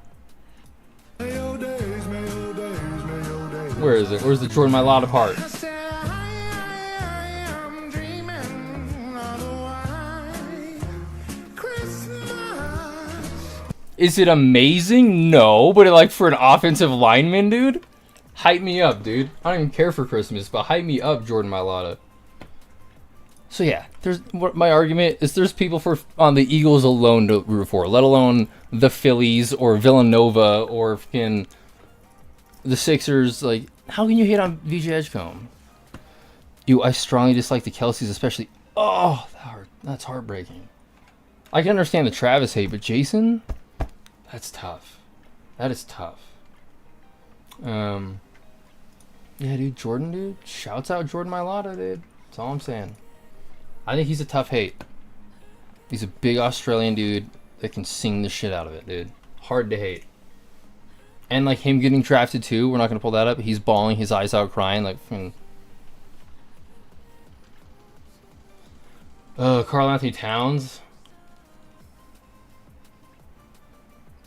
Where is it? Where's the Jordan Mailata part? Is it amazing? No, but like for an offensive lineman, dude? Hype me up, dude. I don't even care for Christmas, but hype me up, Jordan Mailata. So yeah, my argument is there's people on the Eagles alone to root for, let alone the Phillies or Villanova or fucking the Sixers. Like, how can you hate on VJ Edgecombe? I strongly dislike the Kelseys, especially. Oh, that's heartbreaking. I can understand the Travis hate, but Jason, that's tough. That is tough. Yeah, dude, Jordan, dude. Shouts out Jordan Mailata, dude. That's all I'm saying. I think he's a tough hate. He's a big Australian dude that can sing the shit out of it, dude. Hard to hate. And, like, him getting drafted, too. We're not going to pull that up. He's bawling his eyes out, crying. Like, Karl Anthony Towns.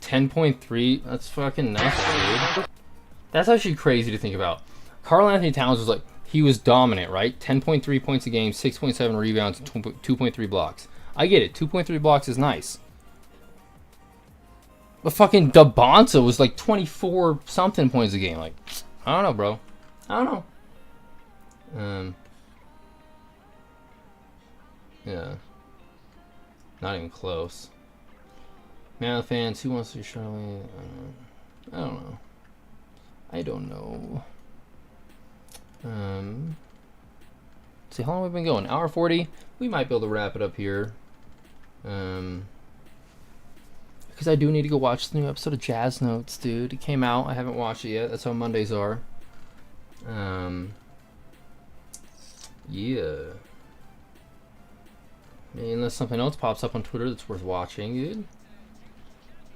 10.3. That's fucking nothing, dude. That's actually crazy to think about. Karl Anthony Towns was like, he was dominant, right? 10.3 points a game, 6.7 rebounds, 2.3 blocks. I get it. 2.3 blocks is nice. But fucking Dabonsa was like 24 something points a game. Like, I don't know, bro. I don't know. Yeah. Not even close. Man of the fans, who wants to show me? I don't know. I don't know. See, how long have we been going? Hour 40? We might be able to wrap it up here. Because I do need to go watch the new episode of Jazz Notes, dude. It came out. I haven't watched it yet. That's how Mondays are. Yeah. Maybe unless something else pops up on Twitter that's worth watching, dude.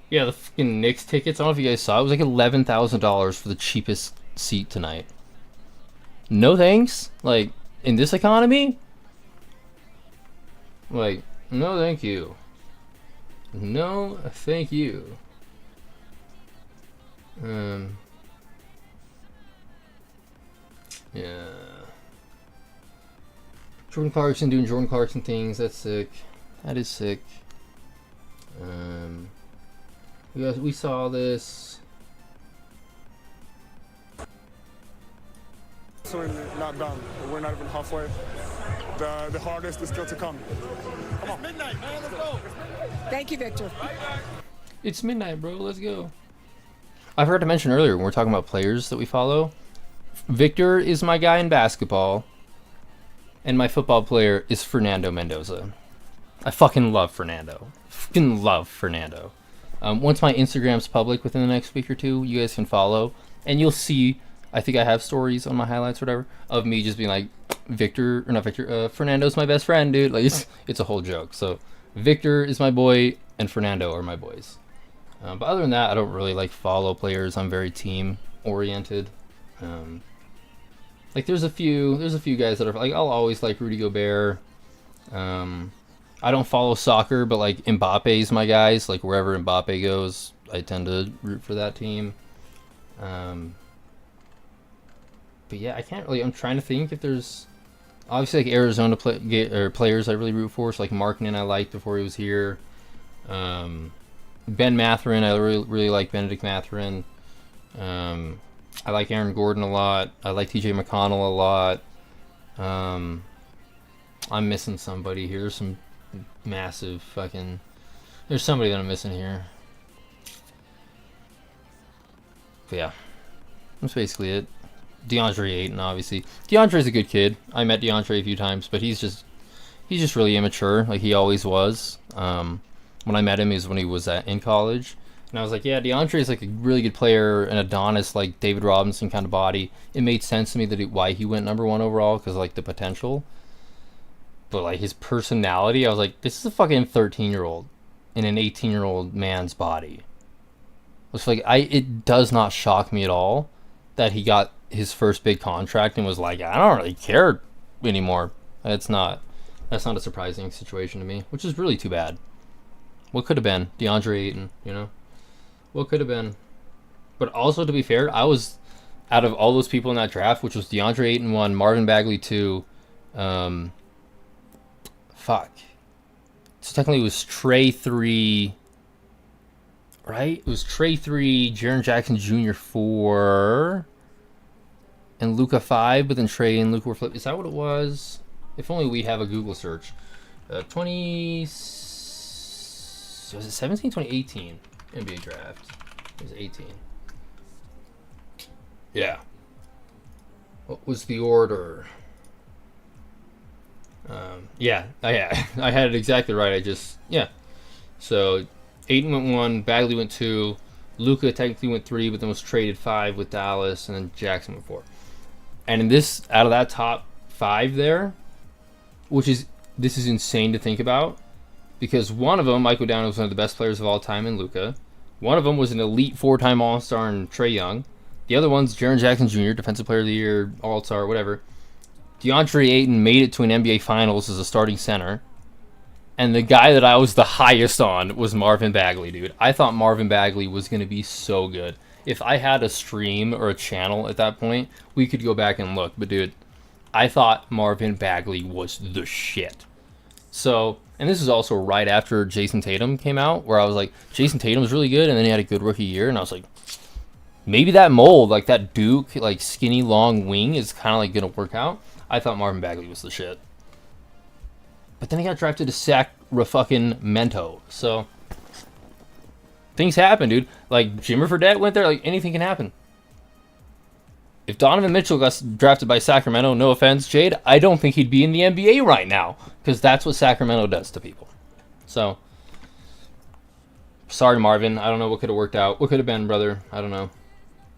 Yeah, the fucking Knicks tickets. I don't know if you guys saw. It was like $11,000 for the cheapest seat tonight. No thanks. Like, in this economy? Like, no thank you. No thank you. Yeah. Jordan Clarkson doing Jordan Clarkson things. That's sick. That is sick. We saw this. So not done. We're not even halfway. The hardest is still to come. Come on. It's midnight, man. Let's go. Thank you, Victor. It's midnight, bro. Let's go. I forgot to mention earlier when we're talking about players that we follow. Victor is my guy in basketball, and my football player is Fernando Mendoza. I fucking love Fernando. Fucking love Fernando. Once my Instagram's public within the next week or two, you guys can follow, and you'll see. I think I have stories on my highlights, or whatever, of me just being like, Fernando's my best friend, dude. Like it's a whole joke. So Victor is my boy, and Fernando are my boys. But other than that, I don't really like follow players. I'm very team oriented. Like there's a few guys that are like, I'll always like Rudy Gobert. I don't follow soccer, but like Mbappe's my guys. Like wherever Mbappe goes, I tend to root for that team. But yeah, I can't really. I'm trying to think if there's obviously like Arizona players I really root for. So like Markkanen I liked before he was here. Ben Mathurin, I really like Benedict Mathurin. I like Aaron Gordon a lot. I like TJ McConnell a lot. I'm missing somebody here. There's some massive fucking. There's somebody that I'm missing here. But yeah, that's basically it. DeAndre Ayton, obviously. DeAndre's a good kid. I met DeAndre a few times, but he's just really immature, like he always was. When I met him is when he was in college, and I was like, yeah, DeAndre's like a really good player, an Adonis, like David Robinson kind of body. It made sense to me that why he went number 1 overall, because like the potential. But like his personality, I was like, this is a fucking 13-year-old in an 18-year-old man's body. It's like it does not shock me at all that he got his first big contract and was like, I don't really care anymore. That's not a surprising situation to me, which is really too bad. What could have been DeAndre Ayton, you know? What could have been? But also, to be fair, I was out of all those people in that draft, which was DeAndre Ayton 1, Marvin Bagley 2. So technically, it was Trey 3. Right? It was Trey 3, Jaren Jackson Jr. 4, and Luka 5, but then Trey and Luka were flipped. Is that what it was? If only we have a Google search. 2017, 2018 NBA draft. It was 18. Yeah. What was the order? Yeah, I had it exactly right. So Ayton went 1, Bagley went 2, Luka technically went 3, but then was traded 5 with Dallas, and then Jackson went 4. And in this, out of that top 5 there, this is insane to think about, because one of them, Michael Down, was one of the best players of all time in Luka. One of them was an elite 4-time All-Star in Trae Young. The other one's Jaren Jackson Jr., Defensive Player of the Year, All-Star, whatever. DeAndre Ayton made it to an NBA Finals as a starting center. And the guy that I was the highest on was Marvin Bagley, dude. I thought Marvin Bagley was going to be so good. If I had a stream or a channel at that point, we could go back and look. But, dude, I thought Marvin Bagley was the shit. So, and this is also right after Jason Tatum came out, where I was like, Jason Tatum's really good, and then he had a good rookie year, and I was like, maybe that mold, like that Duke, like skinny, long wing is kind of like going to work out. I thought Marvin Bagley was the shit. But then he got drafted to Sacramento. So, things happen, dude. Like, Jimmer Fredette went there. Like, anything can happen. If Donovan Mitchell got drafted by Sacramento, no offense, Jade, I don't think he'd be in the NBA right now. Because that's what Sacramento does to people. So, sorry, Marvin. I don't know what could have worked out. What could have been, brother? I don't know.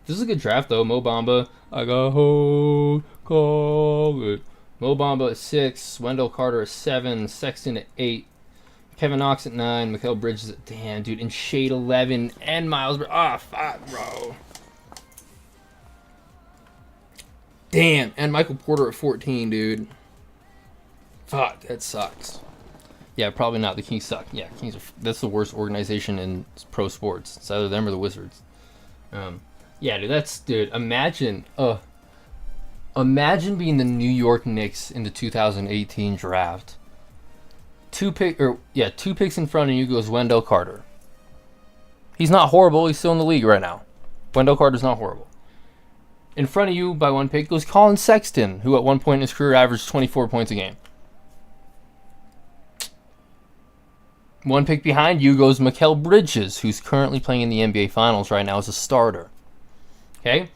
This is a good draft, though. Mo Bamba. I got hold, call it. Mo Bamba at 6, Wendell Carter at 7, Sexton at 8, Kevin Knox at 9, Mikal Bridges at, damn, dude, and Shade 11, and Miles. Fuck, bro. Damn, and Michael Porter at 14, dude. Fuck, that sucks. Yeah, probably not. The Kings suck. Yeah, Kings are. That's the worst organization in pro sports. It's either them or the Wizards. Yeah, dude. Imagine being the New York Knicks in the 2018 draft. Two picks in front of you goes Wendell Carter. He's not horrible. He's still in the league right now. Wendell Carter's not horrible. In front of you by 1 pick goes Colin Sexton, who at one point in his career averaged 24 points a game. 1 pick behind you goes Mikal Bridges, who's currently playing in the NBA Finals right now as a starter. Okay?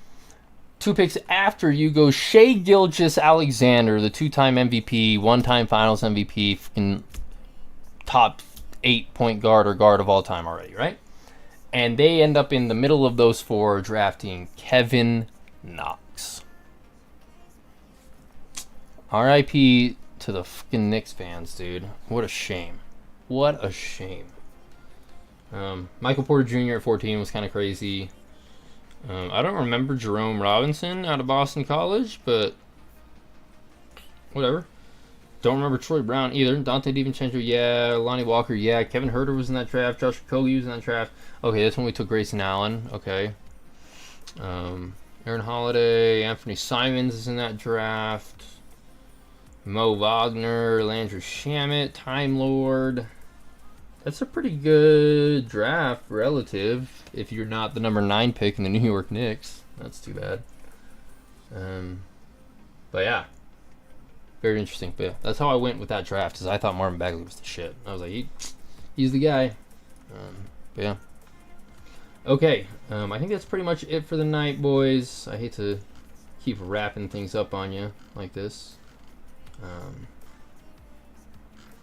2 picks after you go Shai Gilgeous-Alexander, the 2-time MVP, 1-time Finals MVP, in top 8 point guard or guard of all time already, right? And they end up in the middle of those 4 drafting Kevin Knox. R.I.P. to the fucking Knicks fans, dude. What a shame. What a shame. Michael Porter Jr. at 14 was kind of crazy. I don't remember Jerome Robinson out of Boston College, but whatever. Don't remember Troy Brown either. Dante DiVincenzo, yeah. Lonnie Walker, yeah. Kevin Huerter was in that draft. Josh Okogie was in that draft. Okay, that's when we took Grayson Allen. Okay. Aaron Holiday, Anthony Simons is in that draft. Mo Wagner, Landry Shamet, Time Lord. That's a pretty good draft relative if you're not the number 9 pick in the New York Knicks. That's too bad. But yeah. Very interesting. But yeah, that's how I went with that draft, is I thought Marvin Bagley was the shit. I was like, he's the guy. But yeah. Okay. I think that's pretty much it for the night, boys. I hate to keep wrapping things up on you like this.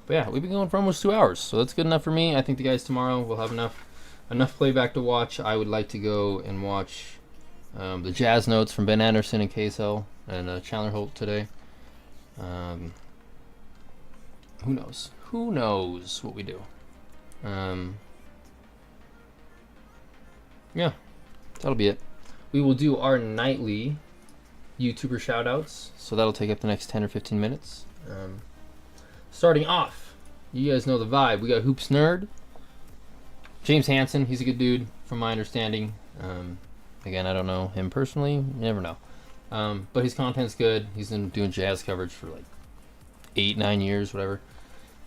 But yeah, we've been going for almost 2 hours, so that's good enough for me. I think the guys tomorrow will have enough playback to watch. I would like to go and watch the Jazz Notes from Ben Anderson and KSL and Chandler Holt today. Who knows? Who knows what we do? Yeah, that'll be it. We will do our nightly YouTuber shoutouts, so that'll take up the next 10 or 15 minutes. Starting off, you guys know the vibe. We got Hoops Nerd, James Hansen. He's a good dude, from my understanding. Again, I don't know him personally. You never know. But his content's good. He's been doing jazz coverage for like 8-9 years, whatever.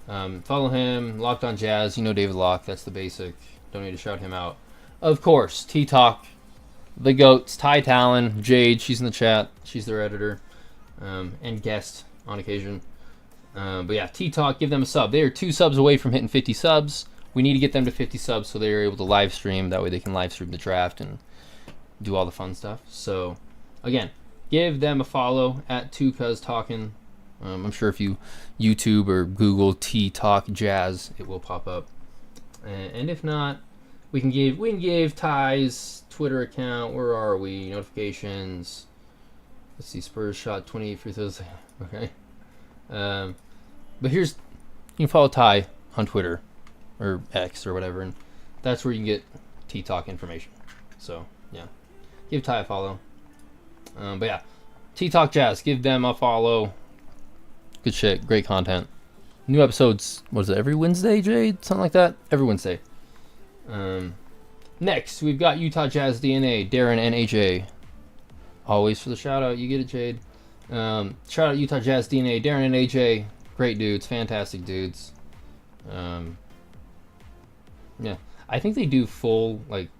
Follow him. Locked on Jazz. You know David Locke. That's the basic. Don't need to shout him out. Of course, T-Talk, the GOATs, Ty Talon, Jade. She's in the chat. She's their editor and guest on occasion. But yeah, T-Talk, give them a sub. They are 2 subs away from hitting 50 subs. We need to get them to 50 subs so they're able to live stream. That way they can live stream the draft and do all the fun stuff. So, again, give them a follow at 2cuztalkin. I'm sure if you YouTube or Google T-Talk Jazz, it will pop up. And if not, We can give Ty's Twitter account. Where are we? Notifications. Let's see. Spurs shot 28 free throws. Okay. But here's, you can follow Ty on Twitter or X or whatever, and that's where you can get T-Talk information. So yeah, give Ty a follow. But yeah, T-Talk Jazz, give them a follow. Good shit, great content. New episodes, what is it, every Wednesday, Jade? Something like that? Every Wednesday. Next, we've got Utah Jazz DNA, Darren and AJ. Always for the shout out, you get it, Jade. Shout out Utah Jazz DNA, Darren and AJ. Great dudes, fantastic dudes. Yeah, I think they do full like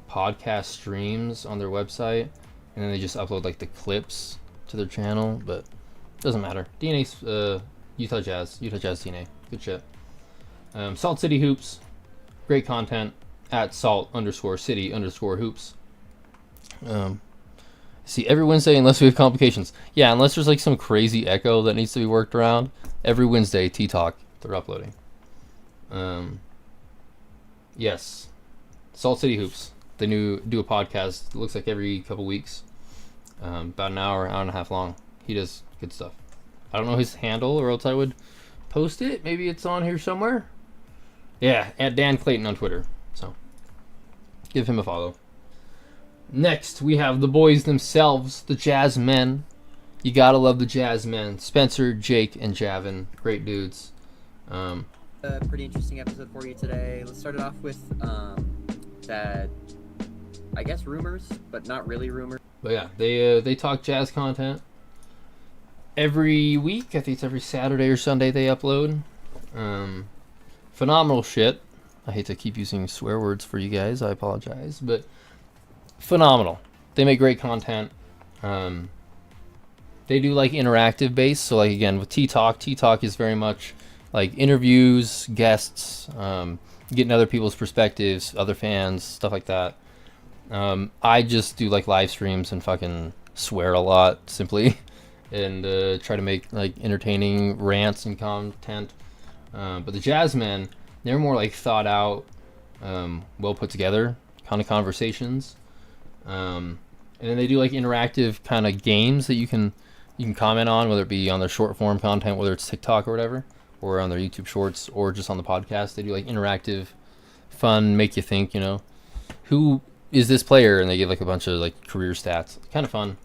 podcast streams on their website, and then they just upload like the clips to their channel, but doesn't matter. DNA's Utah Jazz DNA, good shit. Salt City Hoops, great content at salt_city_hoops. See, every Wednesday, unless we have complications. Yeah, unless there's like some crazy echo that needs to be worked around. Every Wednesday, T-Talk, they're uploading. Yes, Salt City Hoops. They do a podcast. It looks like every couple weeks, about an hour and a half long. He does good stuff. I don't know his handle, or else I would post it. Maybe it's on here somewhere. Yeah, at Dan Clayton on Twitter. So give him a follow. Next, we have the boys themselves, the Jazz Men. You gotta love the Jazz Men. Spencer, Jake, and Javin. Great dudes. A pretty interesting episode for you today. Let's start it off with that, I guess, rumors, but not really rumors. But yeah, they talk Jazz content every week. I think it's every Saturday or Sunday they upload. Phenomenal shit. I hate to keep using swear words for you guys. I apologize, but phenomenal. They make great content. They do like interactive based. So like again with T-Talk is very much like interviews, guests, getting other people's perspectives, other fans, stuff like that. I just do like live streams and fucking swear a lot simply, and try to make like entertaining rants and content. But the Jazzmen, they're more like thought out, well put together kind of conversations. And then they do like interactive kind of games that you can comment on, whether it be on their short form content, whether it's TikTok or whatever, or on their YouTube shorts, or just on the podcast. They do like interactive, fun, make you think, who is this player? And they give like a bunch of like career stats. Kind of fun.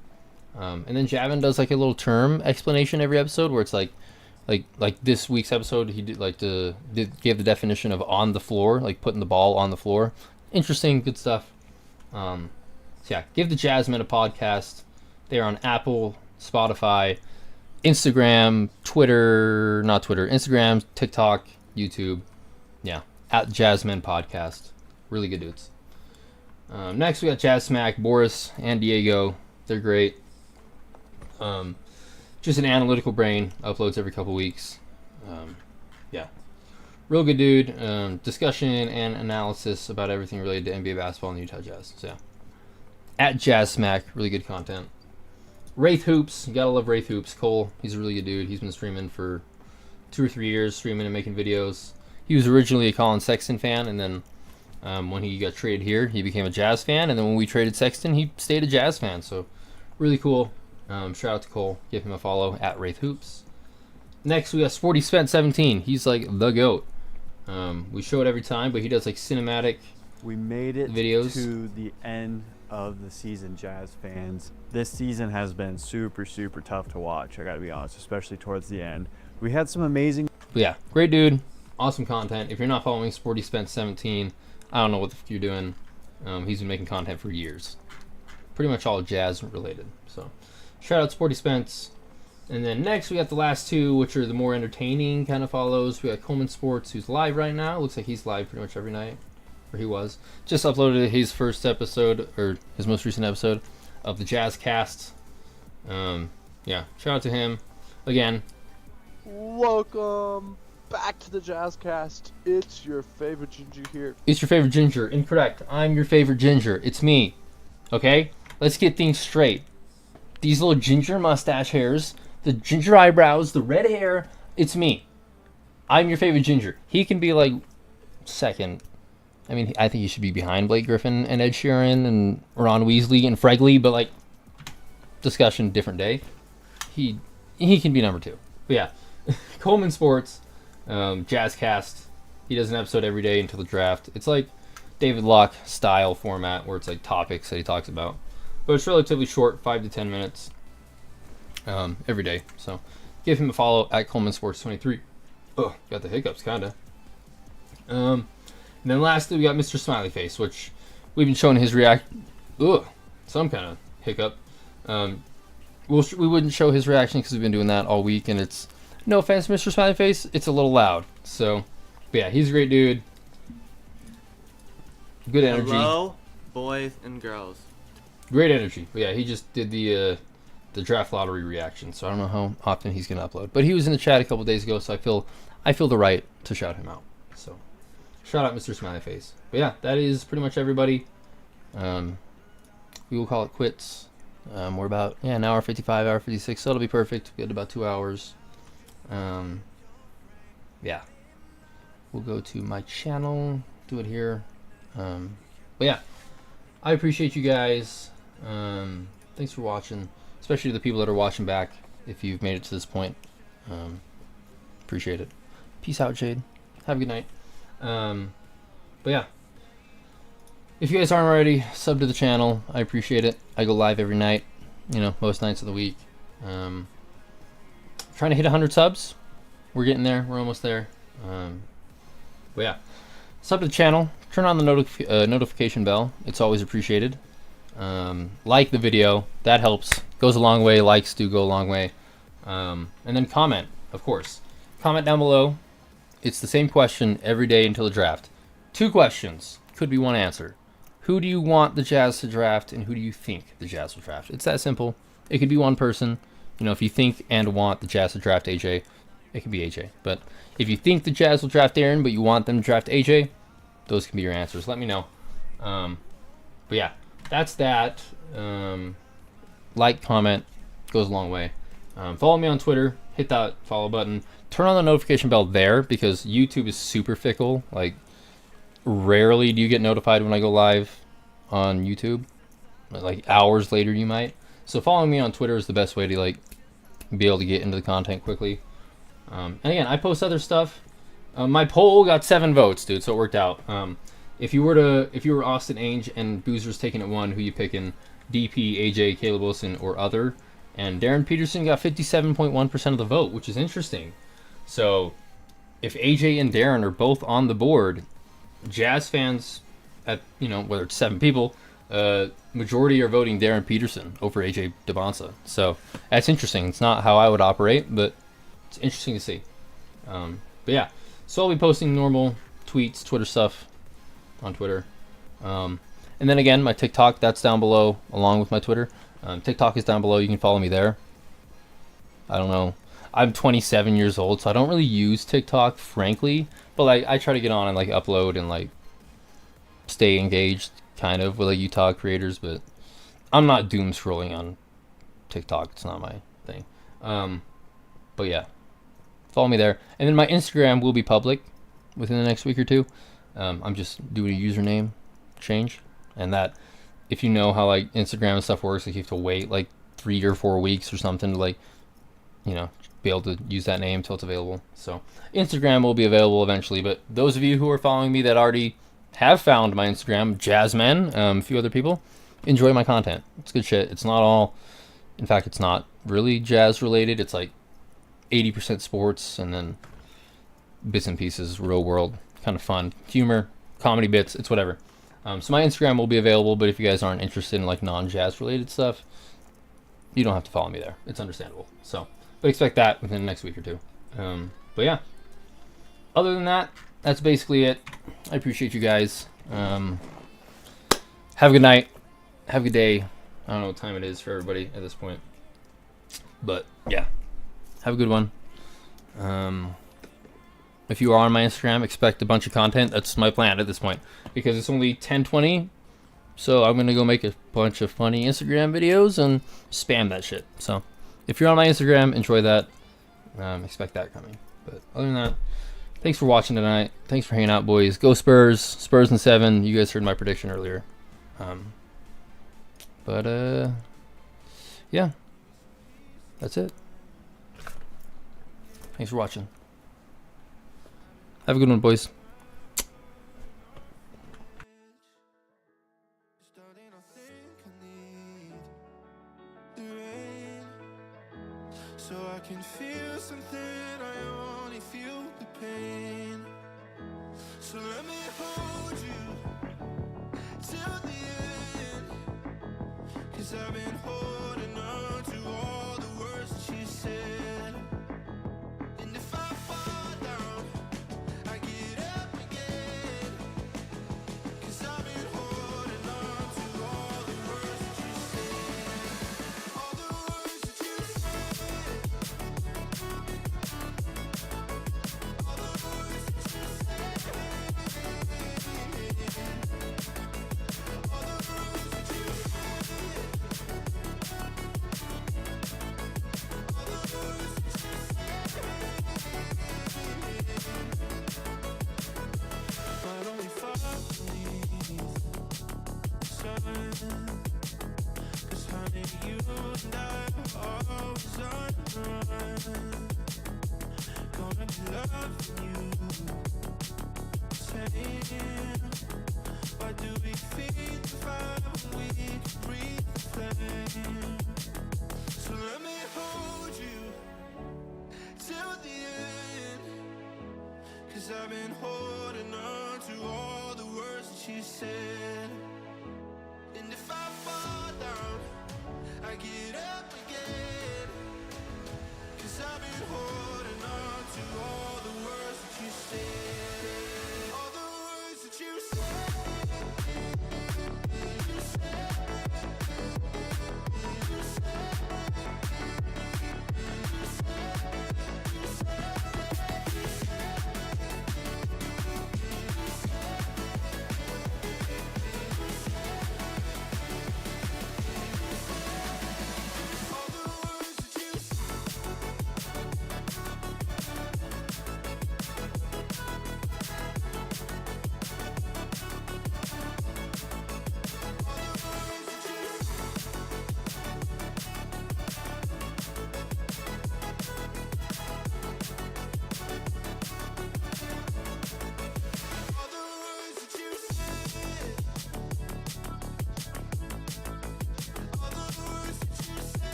And then Javin does like a little term explanation every episode where it's like this week's episode, he did gave the definition of on the floor, like putting the ball on the floor. Interesting, good stuff. So yeah, give the Jazzmen a podcast. They're on Apple, Spotify, Instagram, Instagram, TikTok, YouTube. Yeah, at Jazzmen Podcast. Really good dudes. Next, we got Jazz Smack, Boris and Diego. They're great. Just an analytical brain. Uploads every couple weeks. Yeah, real good dude. Discussion and analysis about everything related to NBA basketball and the Utah Jazz. So yeah. At Jazz Smack, really good content. Wraith Hoops, you gotta love Wraith Hoops. Cole, he's a really good dude. He's been streaming for 2 or 3 years, streaming and making videos. He was originally a Colin Sexton fan, and then when he got traded here, he became a Jazz fan, and then when we traded Sexton, he stayed a Jazz fan. So really cool. Shout out to Cole. Give him a follow at Wraith Hoops. Next, we got Sporty Spent 17. He's like the GOAT. We show it every time, but he does like cinematic We made it videos to the end of the season, Jazz fans. This season has been super tough to watch, I gotta be honest, especially towards the end. We had some amazing... But yeah, great dude. Awesome content. If you're not following Sporty Spent 17, I don't know what the fuck you're doing. He's been making content for years. Pretty much all Jazz related. So shout out Sporty Spence. And then next we got the last two, which are the more entertaining kind of follows. We got Coleman Sports, who's live right now. Looks like he's live pretty much every night. Or he was. Just uploaded his first episode, or his most recent episode of the Jazz Cast. Yeah, shout out to him. Again, welcome back to the Jazzcast. It's your favorite ginger here. It's your favorite ginger. Incorrect. I'm your favorite ginger. It's me. Okay? Let's get things straight. These little ginger mustache hairs, the ginger eyebrows, the red hair, it's me. I'm your favorite ginger. He can be like second I mean, I think he should be behind Blake Griffin and Ed Sheeran and Ron Weasley and Fregley, but like, discussion different day. He can be number 2. But yeah, Coleman Sports, Jazzcast. He does an episode every day until the draft. It's like David Locke style format where it's like topics that he talks about, but it's relatively short, 5 to 10 minutes every day. So give him a follow at Coleman Sports 23. Oh, got the hiccups kinda. And then lastly we got Mr. Smiley Face, which we've been showing his some kind of hiccup. We wouldn't show his reaction because we've been doing that all week, and it's no offense, Mr. Smiley Face, it's a little loud. So, but yeah, he's a great dude. Good energy. Hello, boys and girls. Great energy. But yeah, he just did the draft lottery reaction, so I don't know how often he's gonna upload. But he was in the chat a couple days ago, so I feel the right to shout him out. So, shout out Mr. Smiley Face. But yeah, that is pretty much everybody. We will call it quits. We're about an hour 55, hour 56, so it'll be perfect. We had about 2 hours. Yeah, we'll go to my channel, do it here. But yeah, I appreciate you guys. Thanks for watching, especially the people that are watching back. If you've made it to this point, appreciate it. Peace out, Jade. Have a good night. But yeah, if you guys aren't already, sub to the channel. I appreciate it. I go live every night, most nights of the week. Trying to hit 100 subs. We're getting there. We're almost there. But yeah, sub to the channel. Turn on the notification bell. It's always appreciated. Like the video. That helps. Goes a long way. Likes do go a long way. And then comment, of course. Comment down below. It's the same question every day until the draft. 2 questions. Could be 1 answer. Who do you want the Jazz to draft, and who do you think the Jazz will draft? It's that simple. It could be 1 person. If you think and want the Jazz to draft AJ, it could be AJ. But if you think the Jazz will draft Aaron, but you want them to draft AJ, those can be your answers. Let me know. But yeah, that's that. Like, comment, goes a long way. Follow me on Twitter. Hit that follow button. Turn on the notification bell there, because YouTube is super fickle. Like, rarely do you get notified when I go live on YouTube. Like, hours later you might. So following me on Twitter is the best way to be able to get into the content quickly. And again, I post other stuff. My poll got 7 votes, dude, so it worked out. If you were Austin Ainge and Boozer's taking at 1, who you picking? DP, AJ, Caleb Wilson, or other? And Darren Peterson got 57.1% of the vote, which is interesting. So if AJ and Darren are both on the board, Jazz fans, at whether it's 7 people, majority are voting Darren Peterson over AJ DeBonsa. So that's interesting. It's not how I would operate, but it's interesting to see. But yeah, so I'll be posting normal tweets, Twitter stuff on Twitter. And then again, my TikTok, that's down below along with my Twitter. TikTok is down below. You can follow me there. I don't know. I'm 27 years old, so I don't really use TikTok, frankly. But I try to get on and upload and stay engaged, kind of, with Utah creators. But I'm not doom scrolling on TikTok. It's not my thing. But yeah, follow me there. And then my Instagram will be public within the next week or 2. I'm just doing a username change, and that, if you know how Instagram and stuff works, you have to wait 3 or 4 weeks or something to be able to use that name till it's available. So Instagram will be available eventually, but those of you who are following me that already have found my Instagram, Jazzmen, a few other people, enjoy my content. It's good shit. It's not all, in fact, it's not really jazz related. It's 80% sports and then bits and pieces, real world, kind of fun, humor, comedy bits, it's whatever. So my Instagram will be available, but if you guys aren't interested in non-jazz related stuff, you don't have to follow me there. It's understandable. So, but expect that within the next week or 2. But yeah, other than that, that's basically it. I appreciate you guys. Have a good night. Have a good day. I don't know what time it is for everybody at this point, but yeah, have a good one. If you are on my Instagram, expect a bunch of content. That's my plan at this point, because it's only 10:20. So I'm going to go make a bunch of funny Instagram videos and spam that shit. So if you're on my Instagram, enjoy that. Expect that coming. But other than that, Thanks for watching tonight. Thanks for hanging out, boys. Go Spurs. Spurs in 7. You guys heard my prediction earlier. Yeah. That's it. Thanks for watching. Have a good one, boys. So I can feel something, I only feel the pain. So let me hold you till the end, 'cause I've been holding on to all the words that you said. And if I fall down, I get up again, 'cause I've been holding on to all the words that you said. All the words that you said. But only fall beneath the sun, 'cause honey, you and I are always on the run. Gonna be loving you, saying, why do we feed the fire when we can breathe the flame? So let me hold you till the end, 'cause I've been holding on to all the words that you said. And if I fall down, I get up again, 'cause I've been holding on to all the words that you said.